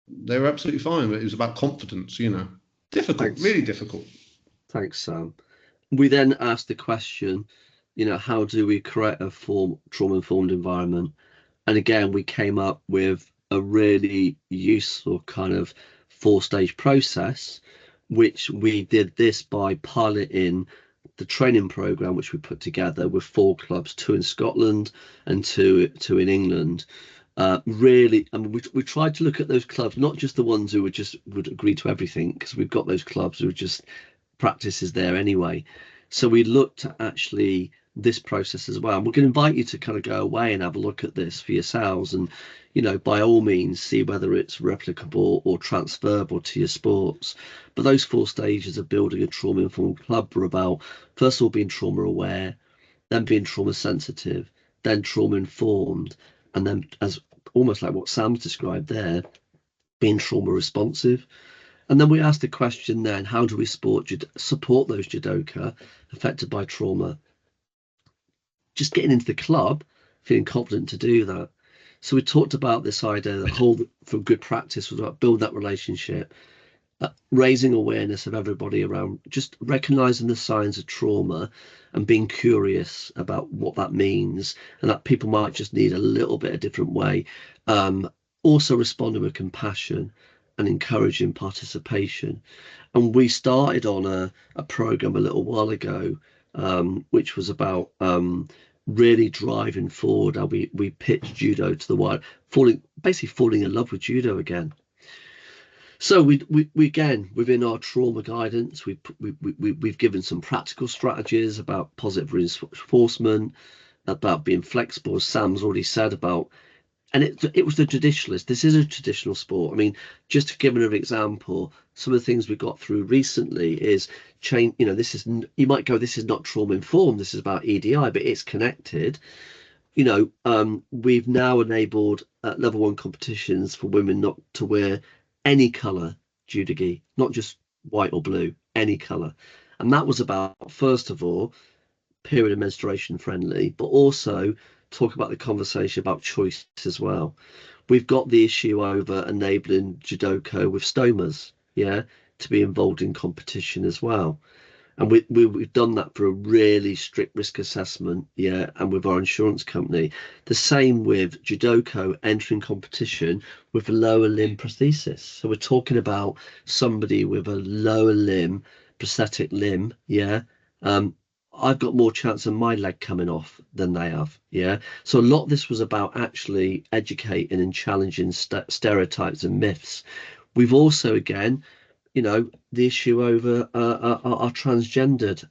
They were absolutely fine, but it was about confidence, difficult. Thanks. Really difficult. Thanks, Sam. We then asked the question, how do we create a trauma-informed environment? And again, we came up with a really useful kind of 4-stage process, which we did this by piloting the training program, which we put together with 4 clubs, 2 in Scotland and 2 in England. Really, I mean, we tried to look at those clubs, not just the ones who would agree to everything, because we've got those clubs who just practices there anyway. So we looked at actually this process as well. And we're going to invite you to kind of go away and have a look at this for yourselves, and by all means see whether it's replicable or transferable to your sports. But those 4 stages of building a trauma-informed club were about, first of all, being trauma aware, then being trauma sensitive, then trauma informed, and then, as almost like what Sam's described there, being trauma responsive. And then we asked the question then, how do we support those judoka affected by trauma? Just getting into the club, feeling confident to do that. So we talked about this idea that whole for good practice was about build that relationship, raising awareness of everybody around, just recognizing the signs of trauma and being curious about what that means, and that people might just need a little bit of different way. Also responding with compassion and encouraging participation. And we started on a program a little while ago, which was about really driving forward how we pitched judo to the wild, basically falling in love with judo again. So we again, within our trauma guidance, we've given some practical strategies about positive reinforcement, about being flexible, as Sam's already said about. And it was the traditionalist. This is a traditional sport. I mean, just to give an example, some of the things we got through recently is change. This is, you might go, this is not trauma informed. This is about EDI, but it's connected. We've now enabled level 1 competitions for women not to wear any colour judogi, not just white or blue, any colour. And that was about, first of all, period of menstruation friendly, but also talk about the conversation about choice as well. We've got the issue over enabling judoka with stomas, to be involved in competition as well. And we've done that for a really strict risk assessment, and with our insurance company. The same with judoka entering competition with a lower limb prosthesis. So we're talking about somebody with a lower limb, prosthetic limb, I've got more chance of my leg coming off than they have, So a lot of this was about actually educating and challenging stereotypes and myths. We've also, again, the issue over are transgendered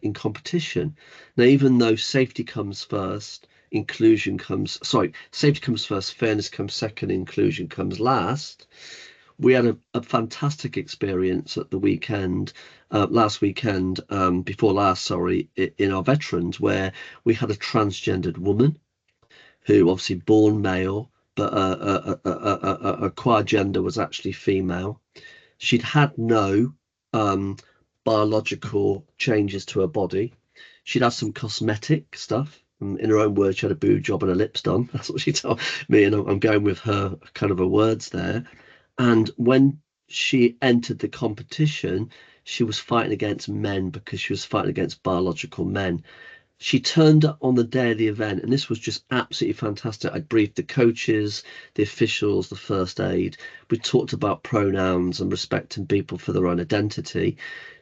in competition. Now, even though safety comes first, safety comes first, fairness comes second, inclusion comes last. We had a fantastic experience at the weekend, last weekend, before last, sorry, in our veterans, where we had a transgendered woman who obviously born male, but acquired gender was actually female. She'd had no biological changes to her body. She'd had some cosmetic stuff. In her own words, she had a boob job and her lips done. That's what she told me, and I'm going with her kind of her words there. And when she entered the competition, she was fighting against men because she was fighting against biological men. She turned up on the day of the event, and this was just absolutely fantastic. I briefed the coaches, the officials, the first aid. We talked about pronouns and respecting people for their own identity.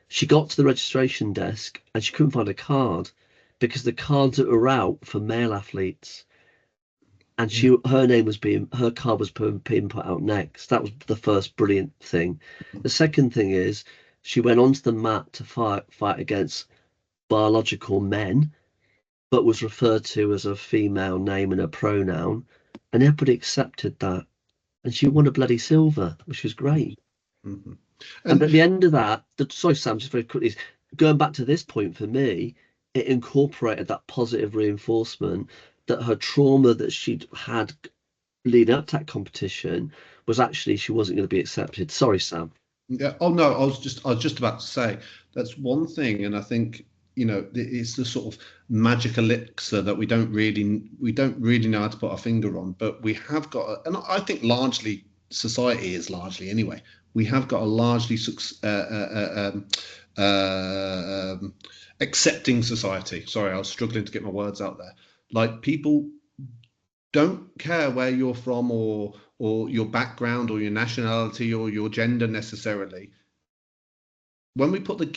She got to the registration desk and she couldn't find a card because the cards that were out for male athletes, and her card was being put out next. That was the first brilliant thing. The second thing is she went onto the mat to fight against biological men, but was referred to as a female name and a pronoun, and everybody accepted that, and she won a bloody silver, which was great. Mm-hmm. And at the end of that, sorry Sam, just very quickly, going back to this point, for me, it incorporated that positive reinforcement that her trauma that she'd had leading up to that competition was actually she wasn't going to be accepted. Sorry, Sam. Yeah. Oh no, I was just about to say that's one thing, and I think it's the sort of magic elixir that we don't really know how to put our finger on, but we have got, and I think largely society is largely anyway. We have got a largely accepting society. Sorry, I was struggling to get my words out there. Like, people don't care where you're from or your background or your nationality or your gender necessarily. When we put when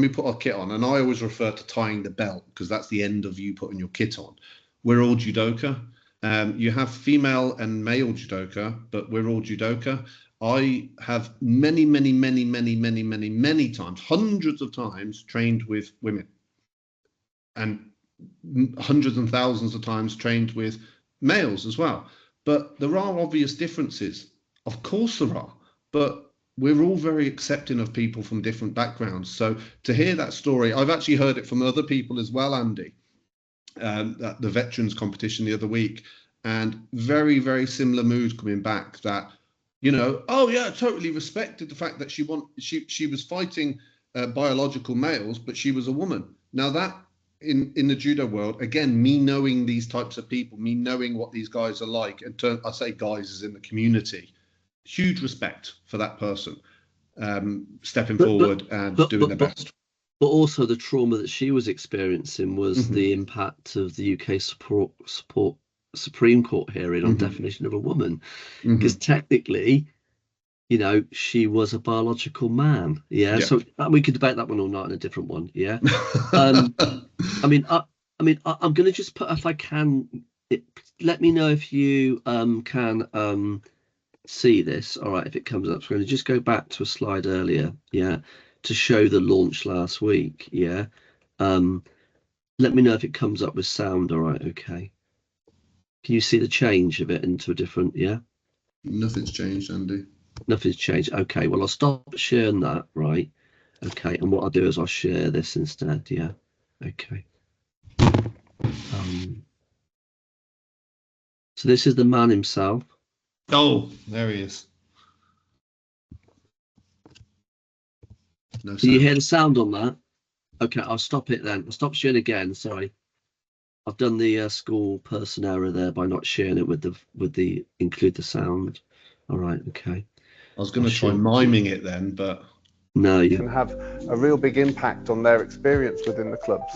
we put our kit on, and I always refer to tying the belt because that's the end of you putting your kit on. We're all judoka. You have female and male judoka, but we're all judoka. I have many times, hundreds of times, trained with women, and hundreds and thousands of times trained with males as well. But there are obvious differences. Of course there are, but we're all very accepting of people from different backgrounds. So to hear that story, I've actually heard it from other people as well, Andy, at the veterans competition the other week, and very, very similar mood coming back that, oh yeah, I totally respected the fact that she was fighting biological males, but she was a woman. Now that in the judo world, again, me knowing these types of people, me knowing what these guys are like, and I say guys as in the community, huge respect for that person stepping forward and doing their best. But also the trauma that she was experiencing was the impact of the UK Supreme Court hearing on definition of a woman, because technically, she was a biological man. Yeah. So we could debate that one or not in a different one. Yeah. I'm going to just put, if I can, let me know if you can see this. All right, if it comes up. So I'm going to just go back to a slide earlier, to show the launch last week. Let me know if it comes up with sound. All right, okay. Can you see the change of it into a different? Nothing's changed, Andy. Nothing's changed. Okay, well, I'll stop sharing that. Right, okay, and what I'll do is I'll share this instead. Okay. So this is the man himself. Oh, there he is. No sound. Do you hear the sound on that? Okay, I'll stop it then. I'll stop sharing again. Sorry. I've done the school person error there by not sharing it with the include the sound. All right, okay. I was going to try miming it then, but no, you can have a real big impact on their experience within the clubs.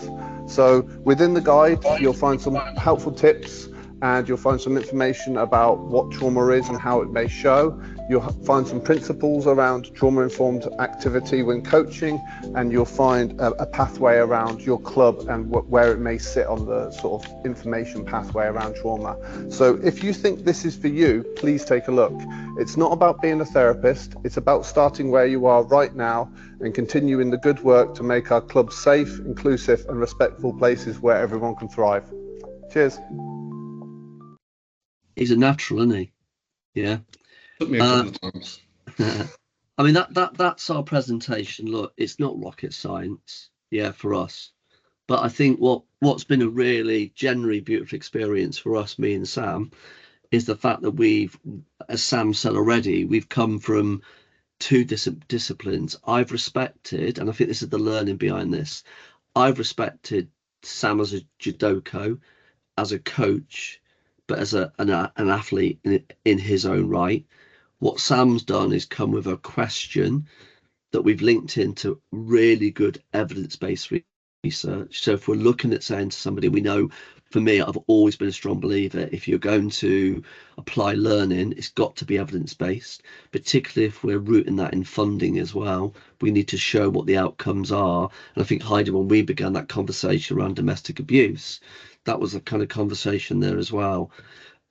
So within the guide, you'll find some helpful tips, and you'll find some information about what trauma is and how it may show. You'll find some principles around trauma-informed activity when coaching, and you'll find a pathway around your club and where it may sit on the sort of information pathway around trauma. So if you think this is for you, please take a look. It's not about being a therapist, it's about starting where you are right now and continuing the good work to make our clubs safe, inclusive and respectful places where everyone can thrive. Cheers. He's a natural, isn't he? Yeah. took me a couple of times. I mean, that's our presentation. Look, it's not rocket science, yeah, for us. But I think what's been a really generally beautiful experience for us, me and Sam, is the fact that we've, as Sam said already, we've come from two disciplines. I've respected, and I think this is the learning behind this, I've respected Sam as a judoka, as a coach, but as an athlete in his own right. What Sam's done is come with a question that we've linked into really good evidence-based research. So if we're looking at saying to somebody, we know, for me, I've always been a strong believer, if you're going to apply learning, it's got to be evidence-based, particularly if we're rooting that in funding as well. We need to show what the outcomes are. And I think, Heidi, when we began that conversation around domestic abuse, that was a kind of conversation there as well.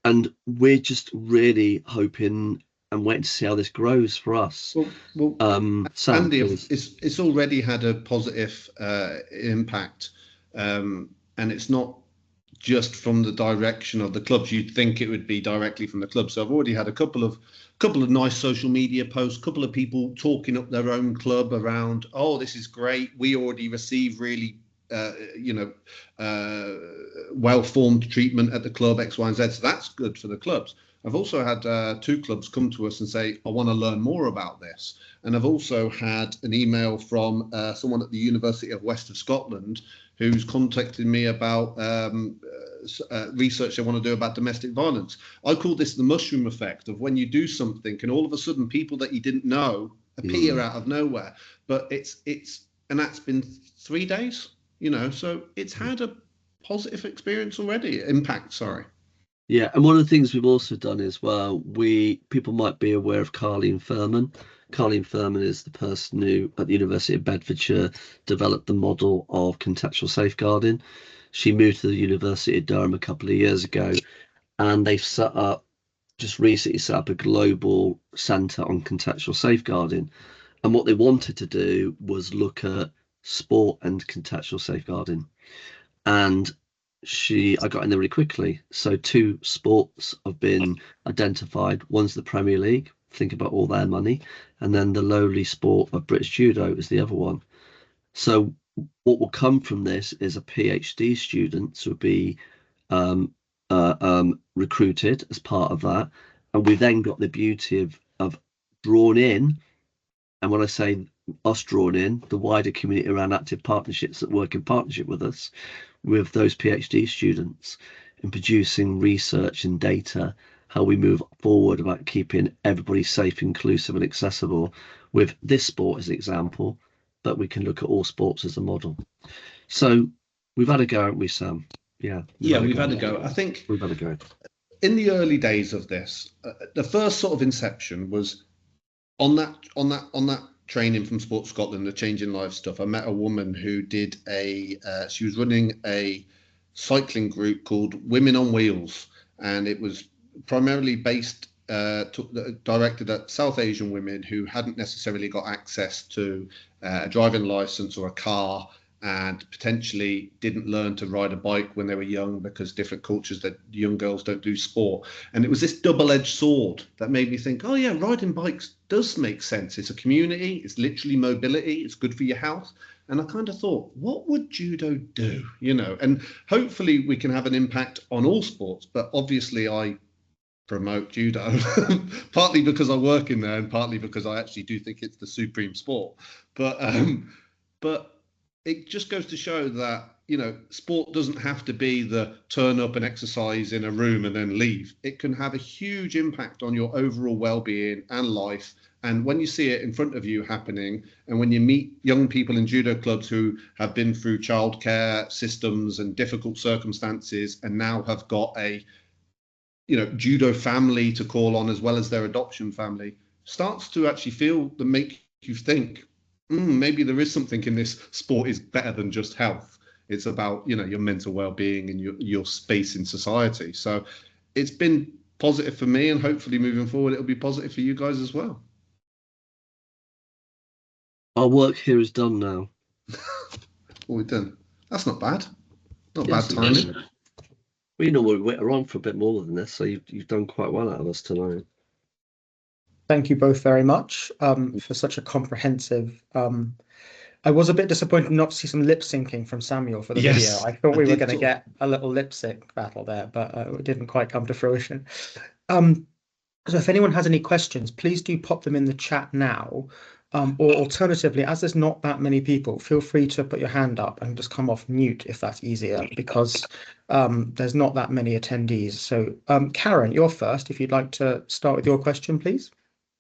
And we're just really hoping and waiting to see how this grows for us. Sam, Andy, it's already had a positive impact, and it's not just from the direction of the clubs. You'd think it would be directly from the club. So I've already had a couple of nice social media posts, couple of people talking up their own club around, oh, this is great, we already receive really well-formed treatment at the club X, Y, and Z. So that's good for the clubs. I've also had two clubs come to us and say, I want to learn more about this. And I've also had an email from someone at the University of West of Scotland who's contacted me about research they want to do about domestic violence. I call this the mushroom effect of when you do something and all of a sudden people that you didn't know appear out of nowhere. But and that's been 3 days. So it's had a positive experience already, impact, sorry. Yeah, and one of the things we've also done as well, people might be aware of Carleen Furman. Carleen Furman is the person who, at the University of Bedfordshire, developed the model of contextual safeguarding. She moved to the University of Durham a couple of years ago, and they've just recently set up a global centre on contextual safeguarding. And what they wanted to do was look at sport and contextual safeguarding. And I got in there really quickly. So 2 sports have been identified. One's the Premier League, think about all their money, and then the lowly sport of British Judo is the other one. So what will come from this is a PhD student to be recruited as part of that. And we then got the beauty of drawn in, and when I say us drawn in, the wider community around active partnerships that work in partnership with us, with those PhD students, in producing research and data, how we move forward about keeping everybody safe, inclusive and accessible, with this sport as an example, but we can look at all sports as a model. So we've had a go, haven't we, Sam? Yeah. We've had a go. I think we've had a go. In the early days of this, the first sort of inception was on that training from Sports Scotland, the Changing Lives stuff. I met a woman who did she was running a cycling group called Women on Wheels, and it was primarily directed at South Asian women who hadn't necessarily got access to a driving license or a car, and potentially didn't learn to ride a bike when they were young because different cultures that young girls don't do sport. And it was this double-edged sword that made me think, oh yeah, riding bikes does make sense. It's a community, it's literally mobility, it's good for your health. And I kind of thought, what would judo do? And hopefully we can have an impact on all sports, but obviously I promote judo, partly because I work in there and partly because I actually do think it's the supreme sport. But it just goes to show that, you know, sport doesn't have to be the turn up and exercise in a room and then leave. It can have a huge impact on your overall well-being and life. And when you see it in front of you happening, and when you meet young people in judo clubs who have been through childcare systems and difficult circumstances and now have got a, you know, judo family to call on as well as their adoption family, starts to actually feel that make you think, maybe there is something in this sport is better than just health. It's about, you know, your mental well-being and your space in society. So it's been positive for me, and hopefully moving forward, it'll be positive for you guys as well. Our work here is done now. What we've done. That's not bad. Not Yes, bad timing. well, you know, we're on for a bit more than this, so you've done quite well out of us tonight. Thank you both very much for such a comprehensive. I was a bit disappointed not to see some lip syncing from Samuel for the Yes, video. I thought we I were did going to too. get a little lip sync battle there, but it didn't quite come to fruition. So if anyone has any questions, please do pop them in the chat now. Or alternatively, as there's not that many people, feel free to put your hand up and just come off mute if that's easier, because there's not that many attendees. So Karen, you're first. If you'd like to start with your question, please.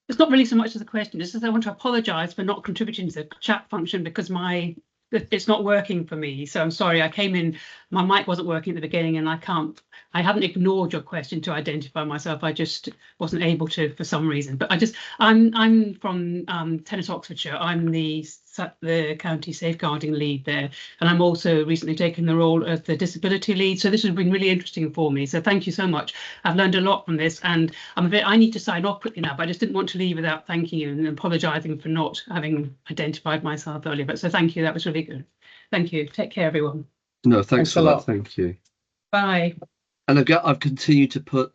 It's not really so much as a question. It's just I want to apologise for not contributing to the chat function because it's not working for me. So I'm sorry. I came in, my mic wasn't working at the beginning, and I haven't ignored your question to identify myself. I just wasn't able to for some reason. But I'm from Tennis Oxfordshire. I'm the county safeguarding lead there, and I'm also recently taken the role of the disability lead. So this has been really interesting for me. So thank you so much. I've learned a lot from this, and I need to sign off quickly now, but I just didn't want to leave without thanking you and apologising for not having identified myself earlier. But so thank you. That was really good. Thank you. Take care, everyone. No, thanks a for that. lot. Thank you. Bye. And I've continued to put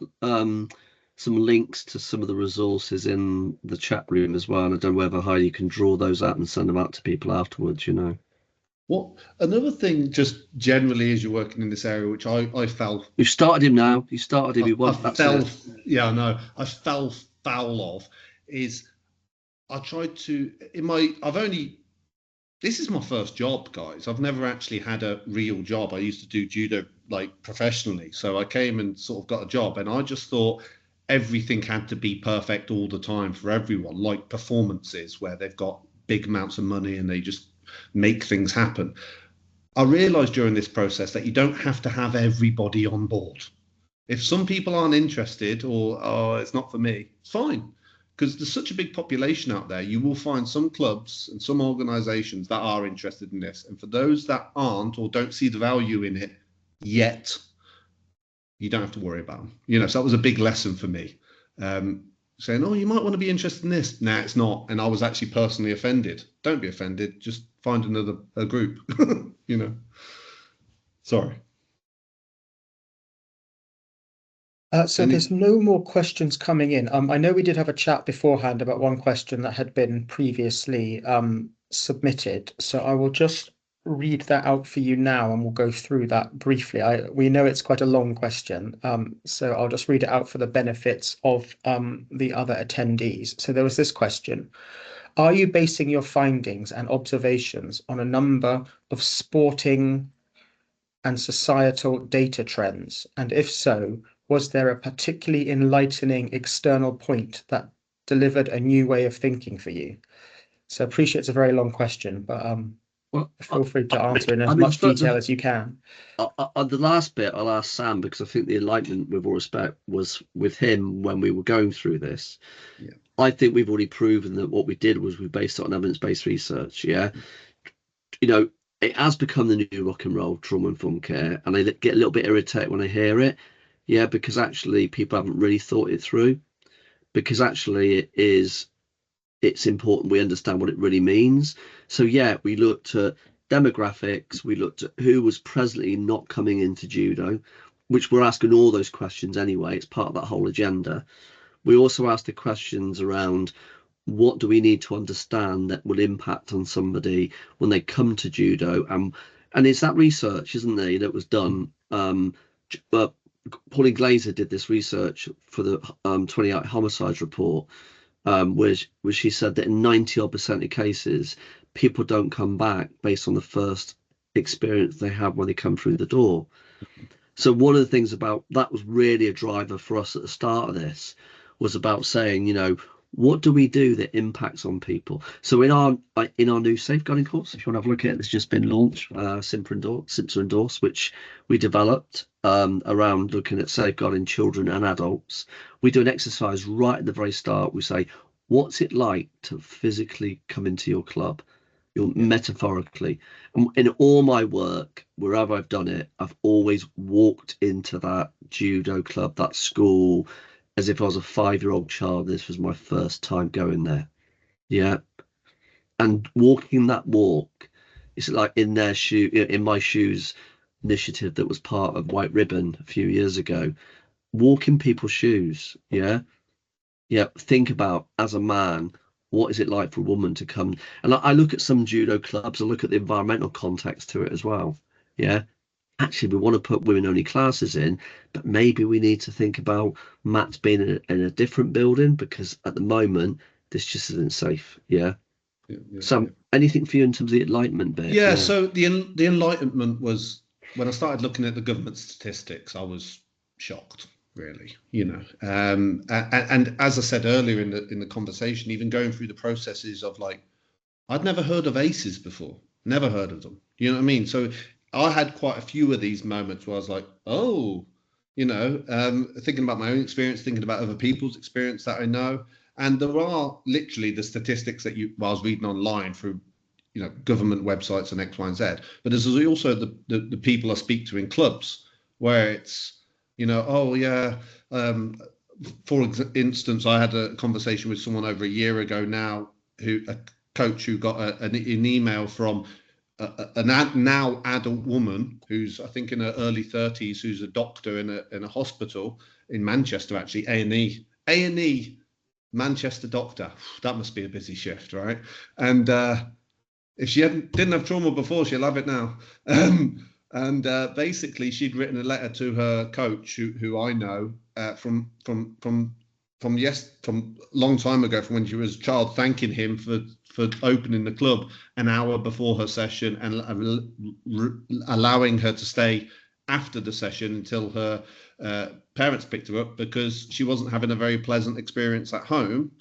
some links to some of the resources in the chat room as well. And I don't know whether Heidi can draw those out and send them out to people afterwards, you know. Well, another thing, just generally as you're working in this area, which I fell. You've started him now. You started him. Yeah, I know. I fell foul of is I tried to this is my first job, guys. I've never actually had a real job. I used to do judo like professionally. So I came and sort of got a job, and I just thought everything had to be perfect all the time for everyone, like performances where they've got big amounts of money and they just make things happen. I realized during this process that you don't have to have everybody on board. If some people aren't interested or, oh, it's not for me, it's fine. Because there's such a big population out there, you will find some clubs and some organizations that are interested in this. And for those that aren't or don't see the value in it yet, you don't have to worry about them. You know, so that was a big lesson for me. Saying, oh, you might want to be interested in this. Nah, it's not. And I was actually personally offended. Don't be offended. Just find a group, you know. Sorry. So there's no more questions coming in. I know we did have a chat beforehand about one question that had been previously submitted. So I will just read that out for you now, and we'll go through that briefly. We know it's quite a long question, so I'll just read it out for the benefits of the other attendees. So there was this question: are you basing your findings and observations on a number of sporting and societal data trends? And if so, was there a particularly enlightening external point that delivered a new way of thinking for you? So I appreciate it's a very long question, but feel free to answer in as much detail as you can. On the last bit, I'll ask Sam, because I think the enlightenment, with all respect, was with him when we were going through this. Yeah. I think we've already proven that what we did was we based it on evidence-based research. Yeah. You know, it has become the new rock and roll, trauma-informed care, and I get a little bit irritated when I hear it. Yeah, because actually people haven't really thought it through, because actually it's important we understand what it really means. So yeah, we looked at demographics, we looked at who was presently not coming into judo, which we're asking all those questions anyway. It's part of that whole agenda. We also asked the questions around what do we need to understand that will impact on somebody when they come to judo, and it's that research, isn't there, that was done. Pauline Glaser did this research for the 28 homicides report, where she said that in 90% of cases, people don't come back based on the first experience they have when they come through the door. So one of the things about that was really a driver for us at the start of this, was about saying, you know, what do we do that impacts on people? So in our new safeguarding course, if you want to have a look at it, it's just been launched, CIMSA Endorse, which we developed around looking at safeguarding children and adults. We do an exercise right at the very start. We say, what's it like to physically come into your club? Metaphorically. And in all my work, wherever I've done it, I've always walked into that judo club, that school, as if I was a 5-year-old child. This was my first time going there. Yeah. And walking that walk, it's like in my shoes initiative that was part of White Ribbon a few years ago. Walk in people's shoes. Yeah. Yeah. Think about, as a man, what is it like for a woman to come? And I look at some judo clubs, I look at the environmental context to it as well. Yeah. Actually, we want to put women-only classes in, but maybe we need to think about mats being in a different building, because at the moment, this just isn't safe. Yeah. So anything for you in terms of the enlightenment bit? Yeah, so the enlightenment was, when I started looking at the government statistics, I was shocked, really, you know. And as I said earlier in the conversation, even going through the processes of, like, I'd never heard of ACEs before, never heard of them. You know what I mean? So I had quite a few of these moments where I was like, oh, you know, thinking about my own experience, thinking about other people's experience that I know. And there are literally the statistics that I was reading online through, you know, government websites and X, Y, and Z. But there's also the people I speak to in clubs where it's, you know, oh yeah. For instance, I had a conversation with someone over a year ago now, a coach who got an email from a now adult woman who's, I think, in her early 30s, who's a doctor in a hospital in Manchester, actually, A&E Manchester doctor. That must be a busy shift, right? And if she didn't have trauma before, she'll have it now. And basically, she'd written a letter to her coach, who I know from long time ago, from when she was a child, thanking him for opening the club an hour before her session and allowing her to stay after the session until her parents picked her up, because she wasn't having a very pleasant experience at home.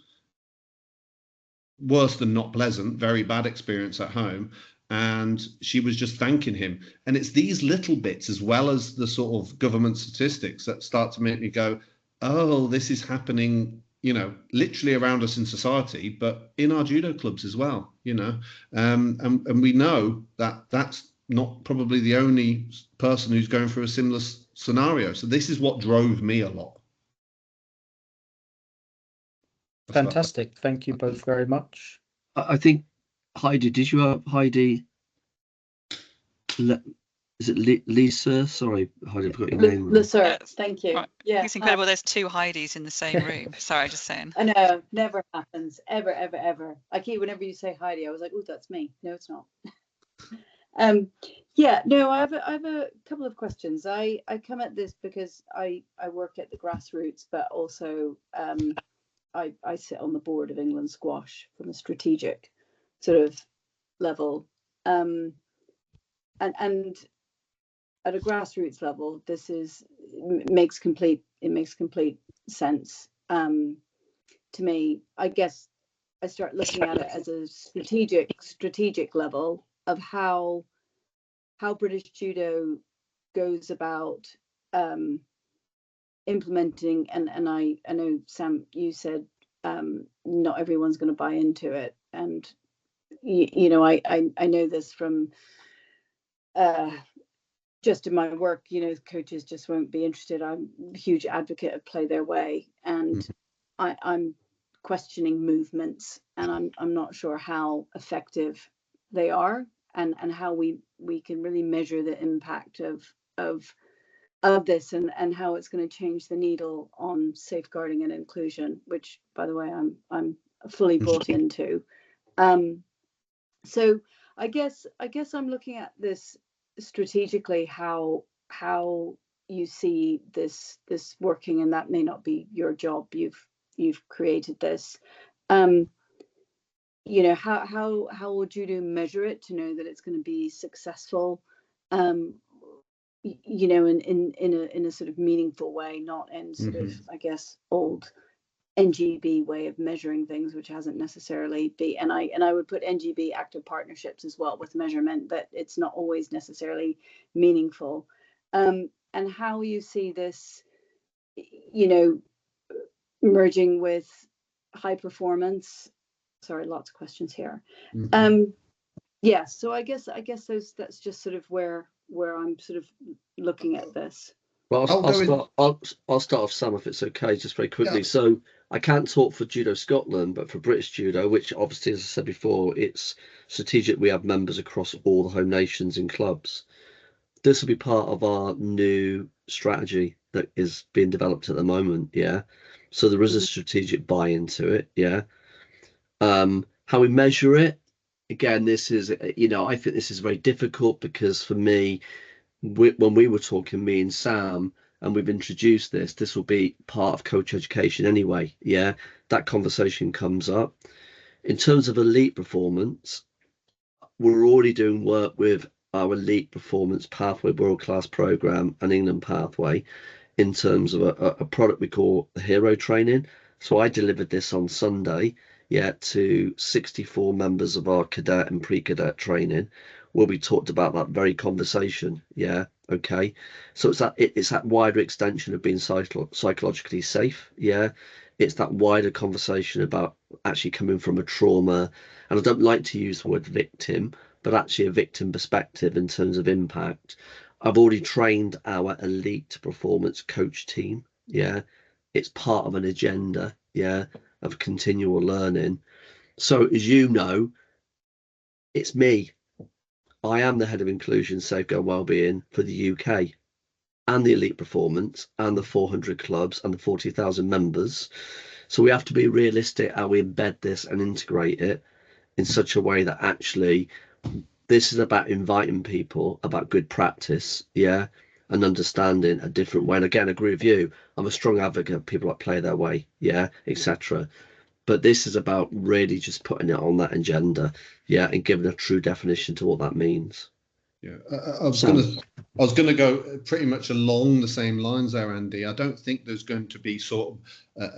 Worse than not pleasant, very bad experience at home. And she was just thanking him. And it's these little bits, as well as the sort of government statistics, that start to make me go, oh, this is happening, you know, literally around us in society, but in our judo clubs as well, you know. And we know that that's not probably the only person who's going through a similar scenario. So this is what drove me a lot. Fantastic. Thank you both very much. I think, Heidi, did you have Heidi? Is it Lisa? Sorry, Heidi, I've got your name. Lisa, thank you. Right. Yeah, It's incredible. There's 2 Heidis in the same room. Sorry, just saying. I know, never happens, ever, ever, ever. I keep, whenever you say Heidi, I was like, oh, that's me. No, it's not. Yeah, no, I have a couple of questions. I come at this because I work at the grassroots, but also I sit on the board of England Squash from a strategic sort of level, and at a grassroots level, this makes complete sense to me. I guess I start looking at it as a strategic level of how British Judo goes about implementing, and I know, Sam, you said not everyone's going to buy into it, and you know, I know this from just in my work, you know, coaches just won't be interested. I'm a huge advocate of play their way, and I'm questioning movements, and I'm not sure how effective they are, and how we can really measure the impact of this, and how it's going to change the needle on safeguarding and inclusion, which, by the way, I'm fully bought into. So I guess I'm looking at this strategically, how you see this working, and that may not be your job. You've created this. you know, how will judo measure it to know that it's going to be successful? You know, in a sort of meaningful way, not in sort of, I guess, old NGB way of measuring things, which hasn't necessarily be, and I would put NGB active partnerships as well with measurement, but it's not always necessarily meaningful. And how you see this, you know, merging with high performance. Sorry, lots of questions here. Yeah, so I guess that's just sort of where I'm sort of looking at this. Well, I'll start off, Sam, if it's okay, just very quickly. Yeah. So I can't talk for Judo Scotland, but for British Judo, which obviously, as I said before, it's strategic. We have members across all the home nations and clubs. This will be part of our new strategy that is being developed at the moment. Yeah. So there is a strategic buy-in to it. Yeah. How we measure it, again, this is, you know, I think this is very difficult because for me, when we were talking, me and Sam, and we've introduced this will be part of coach education anyway. Yeah, that conversation comes up. In terms of elite performance, we're already doing work with our elite performance pathway world class program and England pathway in terms of a product we call the hero training. So I delivered this on Sunday, to 64 members of our cadet and pre-cadet training, where we talked about that very conversation. Okay, so it's that wider extension of being psychologically safe. It's that wider conversation about actually coming from a trauma, and I don't like to use the word victim, but actually a victim perspective in terms of impact. I've already trained our elite performance coach team. It's part of an agenda of continual learning. So as you know, it's me. I am the head of inclusion, safeguard wellbeing for the UK and the elite performance and the 400 clubs and the 40,000 members. So we have to be realistic how we embed this and integrate it in such a way that actually this is about inviting people about good practice, and understanding a different way. And again, I agree with you. I'm a strong advocate of people that play their way, etc. But this is about really just putting it on that agenda, and giving a true definition to what that means. I was going to go pretty much along the same lines there, Andy. I don't think there's going to be sort of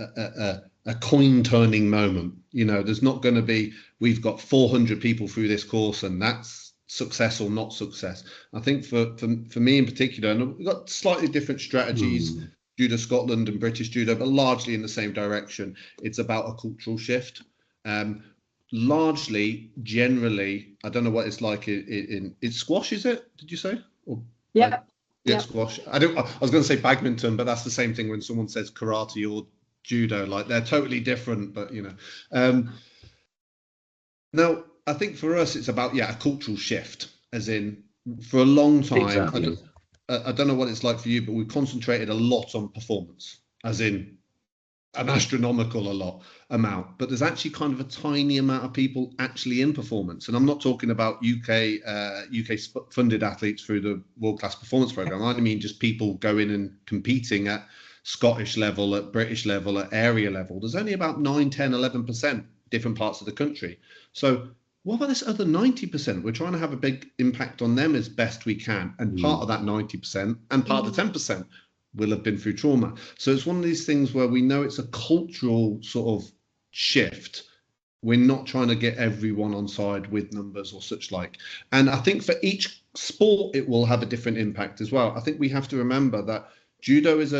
a coin turning moment. You know, there's not going to be, we've got 400 people through this course and that's success or not success. I think for me in particular, and we've got slightly different strategies, Judo Scotland and British Judo, but largely in the same direction. It's about a cultural shift. Largely, generally, I don't know what it's like in squash, is it? Did you say? Or, yeah, squash. I was going to say badminton, but that's the same thing when someone says karate or judo. Like they're totally different, but you know. Now, I think for us, it's about a cultural shift. As in, for a long time, exactly. I don't know what it's like for you, but we concentrated a lot on performance, as in an astronomical amount. But there's actually kind of a tiny amount of people actually in performance. And I'm not talking about UK funded athletes through the World Class Performance Programme. I mean just people going and competing at Scottish level, at British level, at area level. There's only about 9, 10, 11% different parts of the country. So what about this other 90%? We're trying to have a big impact on them as best we can. And part of that 90% and part of the 10% will have been through trauma. So it's one of these things where we know it's a cultural sort of shift. We're not trying to get everyone on side with numbers or such like. And I think for each sport, it will have a different impact as well. I think we have to remember that judo is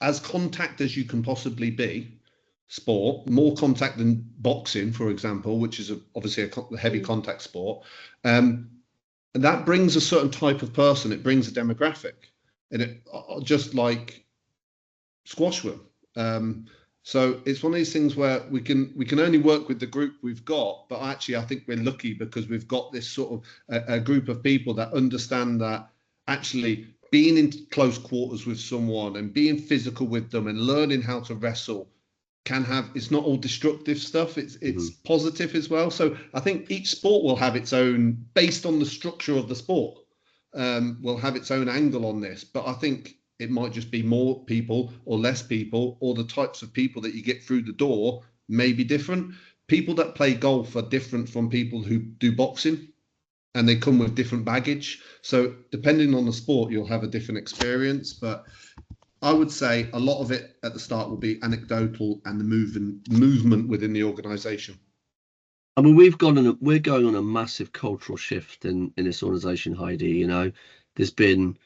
as contact as you can possibly be sport, more contact than boxing, for example, which is obviously a heavy contact sport. And that brings a certain type of person. It brings a demographic, and it just like squash will. So it's one of these things where we can only work with the group we've got, but actually I think we're lucky because we've got this sort of a group of people that understand that actually being in close quarters with someone and being physical with them and learning how to wrestle it's not all destructive stuff, it's positive as well. So I think each sport will have its own, based on the structure of the sport, will have its own angle on this. But I think it might just be more people or less people, or the types of people that you get through the door may be different. people that play golf are different from people who do boxing, and they come with different baggage. So depending on the sport, you'll have a different experience. But I would say a lot of it at the start will be anecdotal and the movement within the organisation. I mean, we're going on a massive cultural shift in this organisation, Heidi. You know, there's been,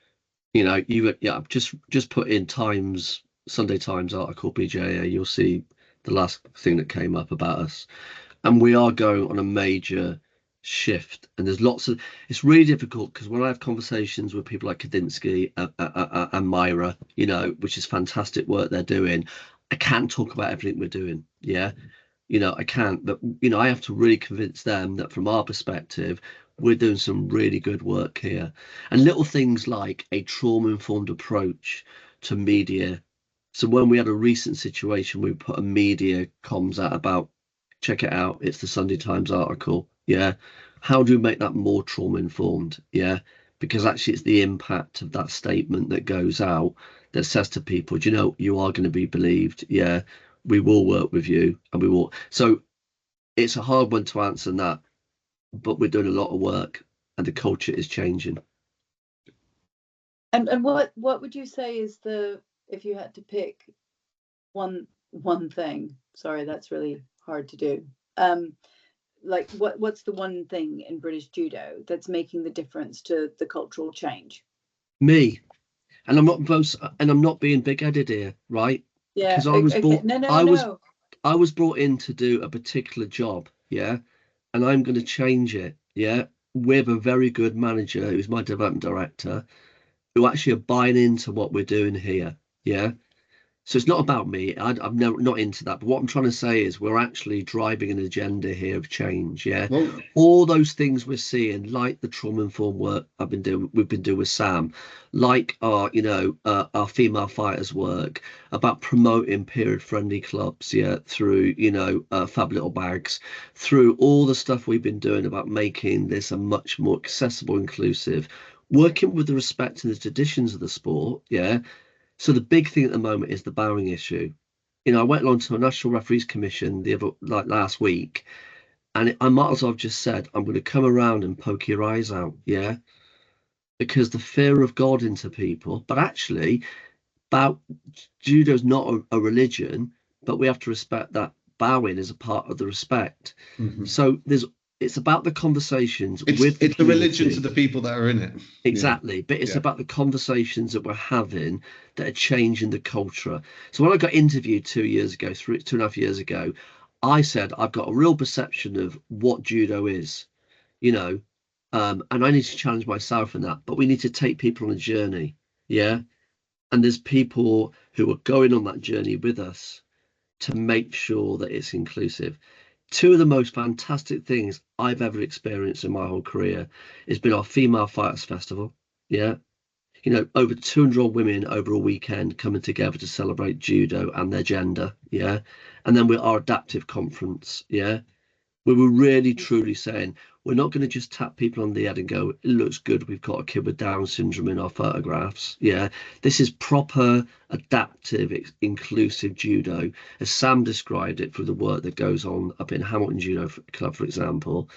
you know, I've just put in Sunday Times article, BJA. You'll see the last thing that came up about us, and we are going on a major shift. And there's lots of, it's really difficult because when I have conversations with people like Kadinsky and Myra, you know, which is fantastic work they're doing, I can't talk about everything we're doing. Yeah. You know, I can't, but, you know, I have to really convince them that from our perspective, we're doing some really good work here. And little things like a trauma-informed approach to media. So when we had a recent situation, we put a media comms out about, check it out, it's the Sunday Times article. Yeah. How do we make that more trauma-informed? Yeah. Because actually it's the impact of that statement that goes out that says to people, do you know, you are going to be believed. Yeah. We will work with you, and we will. So it's a hard one to answer that, but we're doing a lot of work, and the culture is changing. And what would you say is if you had to pick one thing? Sorry, that's really hard to do. Like what's the one thing in British judo that's making the difference to the cultural change? Me, and I'm not being big-headed here, right? Yeah, because I was brought, no. I was brought in to do a particular job, yeah, and I'm going to change it, yeah, with a very good manager who's my development director, who actually are buying into what we're doing here, yeah. So it's not about me. I'm not into that. But what I'm trying to say is we're actually driving an agenda here of change. Yeah. Well, all those things we're seeing, like the trauma-informed work we've been doing with Sam, like our female fighters work about promoting period-friendly clubs, yeah, through, Fab Little Bags, through all the stuff we've been doing about making this a much more accessible, inclusive, working with the respect and the traditions of the sport, yeah. So the big thing at the moment is the bowing issue. I went along to a National Referees Commission last week, and I might as well have just said, I'm going to come around and poke your eyes out, yeah? Because the fear of God into people, but actually, judo's not a religion, but we have to respect that bowing is a part of the respect. Mm-hmm. So it's about the conversations it's the religion to the people that are in it. Exactly. Yeah. But it's about the conversations that we're having that are changing the culture. So when I got interviewed 2.5 years ago, I said, I've got a real perception of what judo is, and I need to challenge myself in that, but we need to take people on a journey. Yeah. And there's people who are going on that journey with us to make sure that it's inclusive. Two of the most fantastic things I've ever experienced in my whole career has been our Female Fighters Festival. Yeah. Over 200 women over a weekend coming together to celebrate judo and their gender. Yeah. And then our adaptive conference. Yeah. We were really truly saying, we're not going to just tap people on the head and go, it looks good, we've got a kid with Down syndrome in our photographs. Yeah, this is proper, adaptive, inclusive judo, as Sam described it through the work that goes on up in Hamilton Judo Club, for example.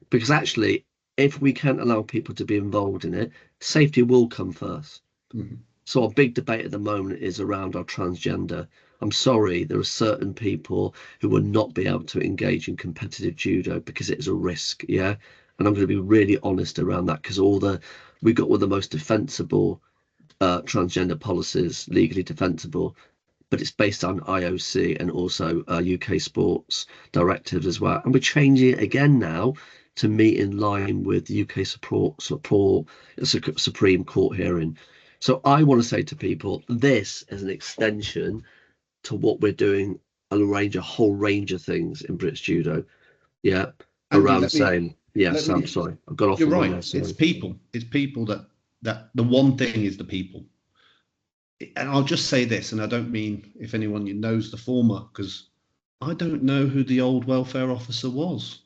Because actually, if we can't allow people to be involved in it, safety will come first. Mm-hmm. So our big debate at the moment is around our transgender. I'm sorry, there are certain people who will not be able to engage in competitive judo because it is a risk, yeah? And I'm going to be really honest around that because we've got one of the most defensible transgender policies, legally defensible, but it's based on IOC and also UK sports directives as well. And we're changing it again now to meet in line with the UK Supreme Court hearing. So I want to say to people, this is an extension to what we're doing a whole range of things in British judo. Yeah. Around saying, yes, I'm sorry. I've got off. You're right. It's people. It's people that the one thing is the people. And I'll just say this, and I don't mean if anyone knows the former, because I don't know who the old welfare officer was.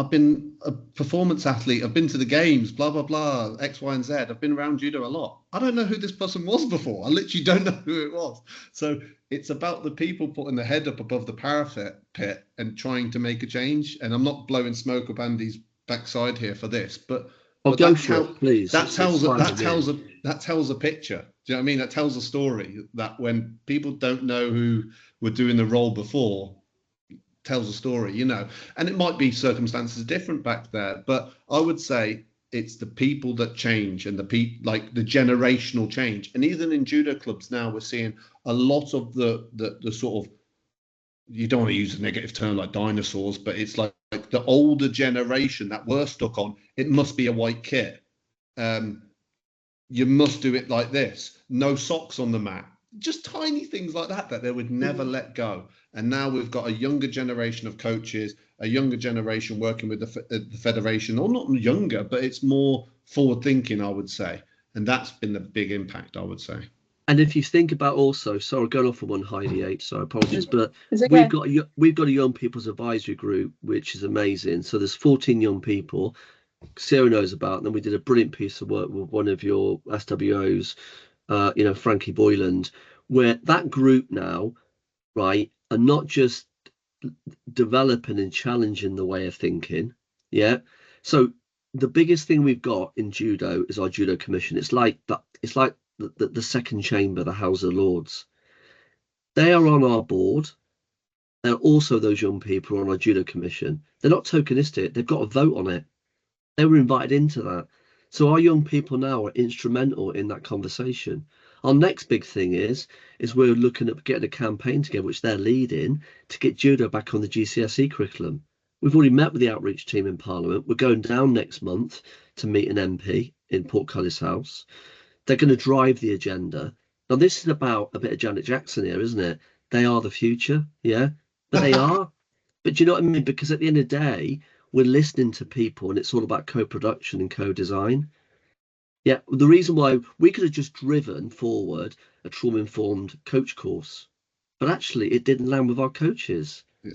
I've been a performance athlete. I've been to the games, blah, blah, blah, X, Y, and Z. I've been around judo a lot. I don't know who this person was before. I literally don't know who it was. So it's about the people putting their head up above the parapet pit and trying to make a change. And I'm not blowing smoke up Andy's backside here for this, but go for it, please. That tells a picture. Do you know what I mean? That tells a story that when people don't know who were doing the role before, tells a story, you know. And it might be circumstances different back there, but I would say it's the people that change and like the generational change. And even in judo clubs now, we're seeing a lot of the sort of, you don't want to use a negative term like dinosaurs, but it's like the older generation that we're stuck on. It must be a white kit. You must do it like this. No socks on the mat. Just tiny things like that they would never let go. And now we've got a younger generation of coaches, a younger generation working with the federation, or not younger, but it's more forward thinking, I would say. And that's been the big impact, I would say. And if you think about also, sorry, going off on one, Heidi H, so apologies, but we've got a young people's advisory group, which is amazing. So there's 14 young people Sarah knows about, and then we did a brilliant piece of work with one of your SWOs, Frankie Boyland, where that group now, right, are not just developing and challenging the way of thinking. Yeah. So the biggest thing we've got in judo is our judo commission. It's like that. It's like the second chamber, the House of Lords. They are on our board. They're also those young people on our judo commission. They're not tokenistic. They've got a vote on it. They were invited into that. So our young people now are instrumental in that conversation. Our next big thing is we're looking at getting a campaign together, which they're leading, to get judo back on the GCSE curriculum. We've already met with the outreach team in Parliament. We're going down next month to meet an MP in Portcullis House. They're going to drive the agenda. Now, this is about a bit of Janet Jackson here, isn't it? They are the future, yeah? But they are. But do you know what I mean? Because at the end of the day, we're listening to people, and it's all about co-production and co-design. Yeah, the reason why we could have just driven forward a trauma-informed coach course, but actually it didn't land with our coaches. Yeah.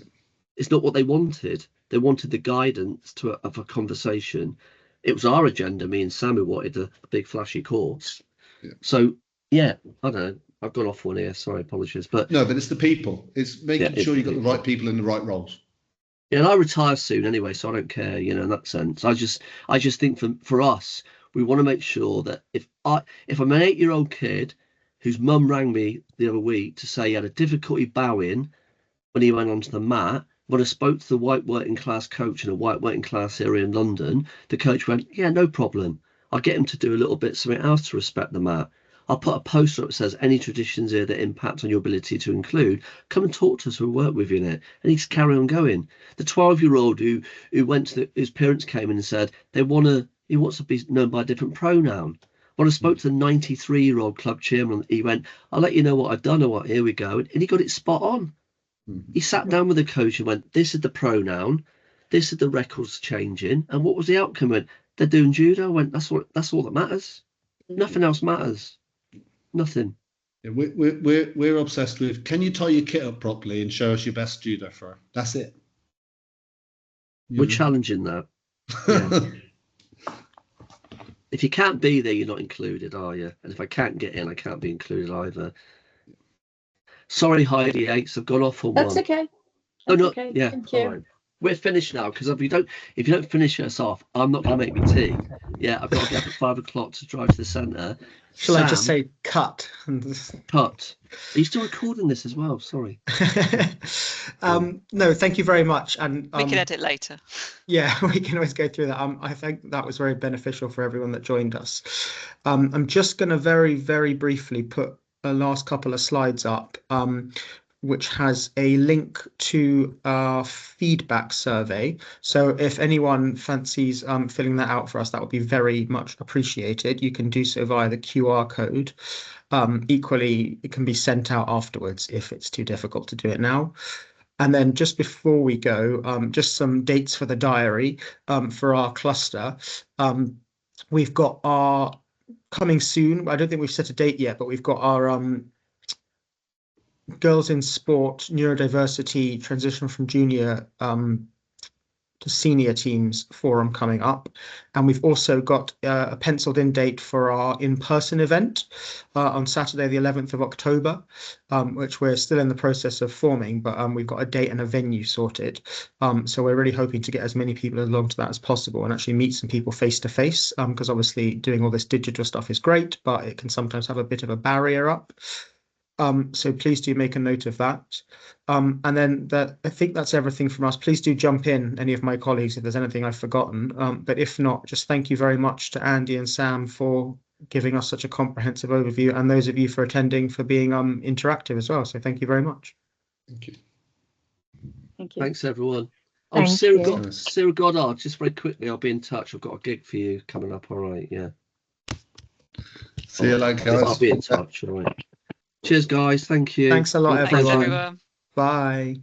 It's not what they wanted. They wanted the guidance of a conversation. It was our agenda, me and Sam, who wanted a big flashy course. Yeah. So, yeah, I don't know. I've gone off one here. Sorry, apologies. But no, but it's the people. It's making sure you've got the right people in the right roles. Yeah, and I retire soon anyway, so I don't care, in that sense. I just think for us, we want to make sure that if I'm an 8-year-old kid whose mum rang me the other week to say he had a difficulty bowing when he went onto the mat, when I spoke to the white working class coach in a white working class area in London, the coach went, yeah, no problem. I'll get him to do a little bit something else to respect the mat. I'll put a poster up that says any traditions here that impact on your ability to include, come and talk to us, we'll work with you in it. And he's carry on going. The 12-year-old who went to his parents came in and said he wants to be known by a different pronoun. When I spoke to the 93-year-old club chairman, he went, I'll let you know what I've done or what, here we go. And he got it spot on. Mm-hmm. He sat down with the coach and went, this is the pronoun, this is the records changing. And what was the outcome? Went, they're doing judo. I went, that's all that matters. Mm-hmm. Nothing else matters. Nothing. Yeah, we're obsessed with, can you tie your kit up properly and show us your best judo throw? That's it. We're challenging that. Yeah. If you can't be there, you're not included, are you? And if I can't get in, I can't be included either. Sorry, Heidi Yates, I've gone off on That's one. Okay. That's no, okay. Yeah, Thank you. Right. We're finished now, because if you don't finish us off, I'm not going to make me tea. Yeah, I've got to get up at 5 o'clock to drive to the centre. Shall I just say cut? Cut. Are you still recording this as well? Sorry. No, thank you very much. And we can edit later. Yeah, we can always go through that. I think that was very beneficial for everyone that joined us. I'm just going to very, very briefly put a last couple of slides up, which has a link to our feedback survey. So if anyone fancies filling that out for us, that would be very much appreciated. You can do so via the QR code. Equally, it can be sent out afterwards if it's too difficult to do it now. And then just before we go, just some dates for the diary for our cluster. We've got our coming soon. I don't think we've set a date yet, but we've got our Girls in Sport, Neurodiversity, Transition from Junior the senior teams forum coming up, and we've also got a penciled in date for our in-person event on Saturday the 11th of October, which we're still in the process of forming, but we've got a date and a venue sorted. So we're really hoping to get as many people along to that as possible and actually meet some people face to face, because obviously doing all this digital stuff is great, but it can sometimes have a bit of a barrier up. So please do make a note of that. And then I think that's everything from us. Please do jump in, any of my colleagues, if there's anything I've forgotten. But if not, just thank you very much to Andy and Sam for giving us such a comprehensive overview, and those of you for attending, for being interactive as well. So thank you very much. Thank you. Thank you. Thanks, everyone. Thank you. Sarah Goddard, just very quickly, I'll be in touch. I've got a gig for you coming up. All right, yeah. See you later, guys. I'll be in touch. All right. Cheers, guys. Thank you. Thanks a lot, Thanks, everyone. everyone. Bye.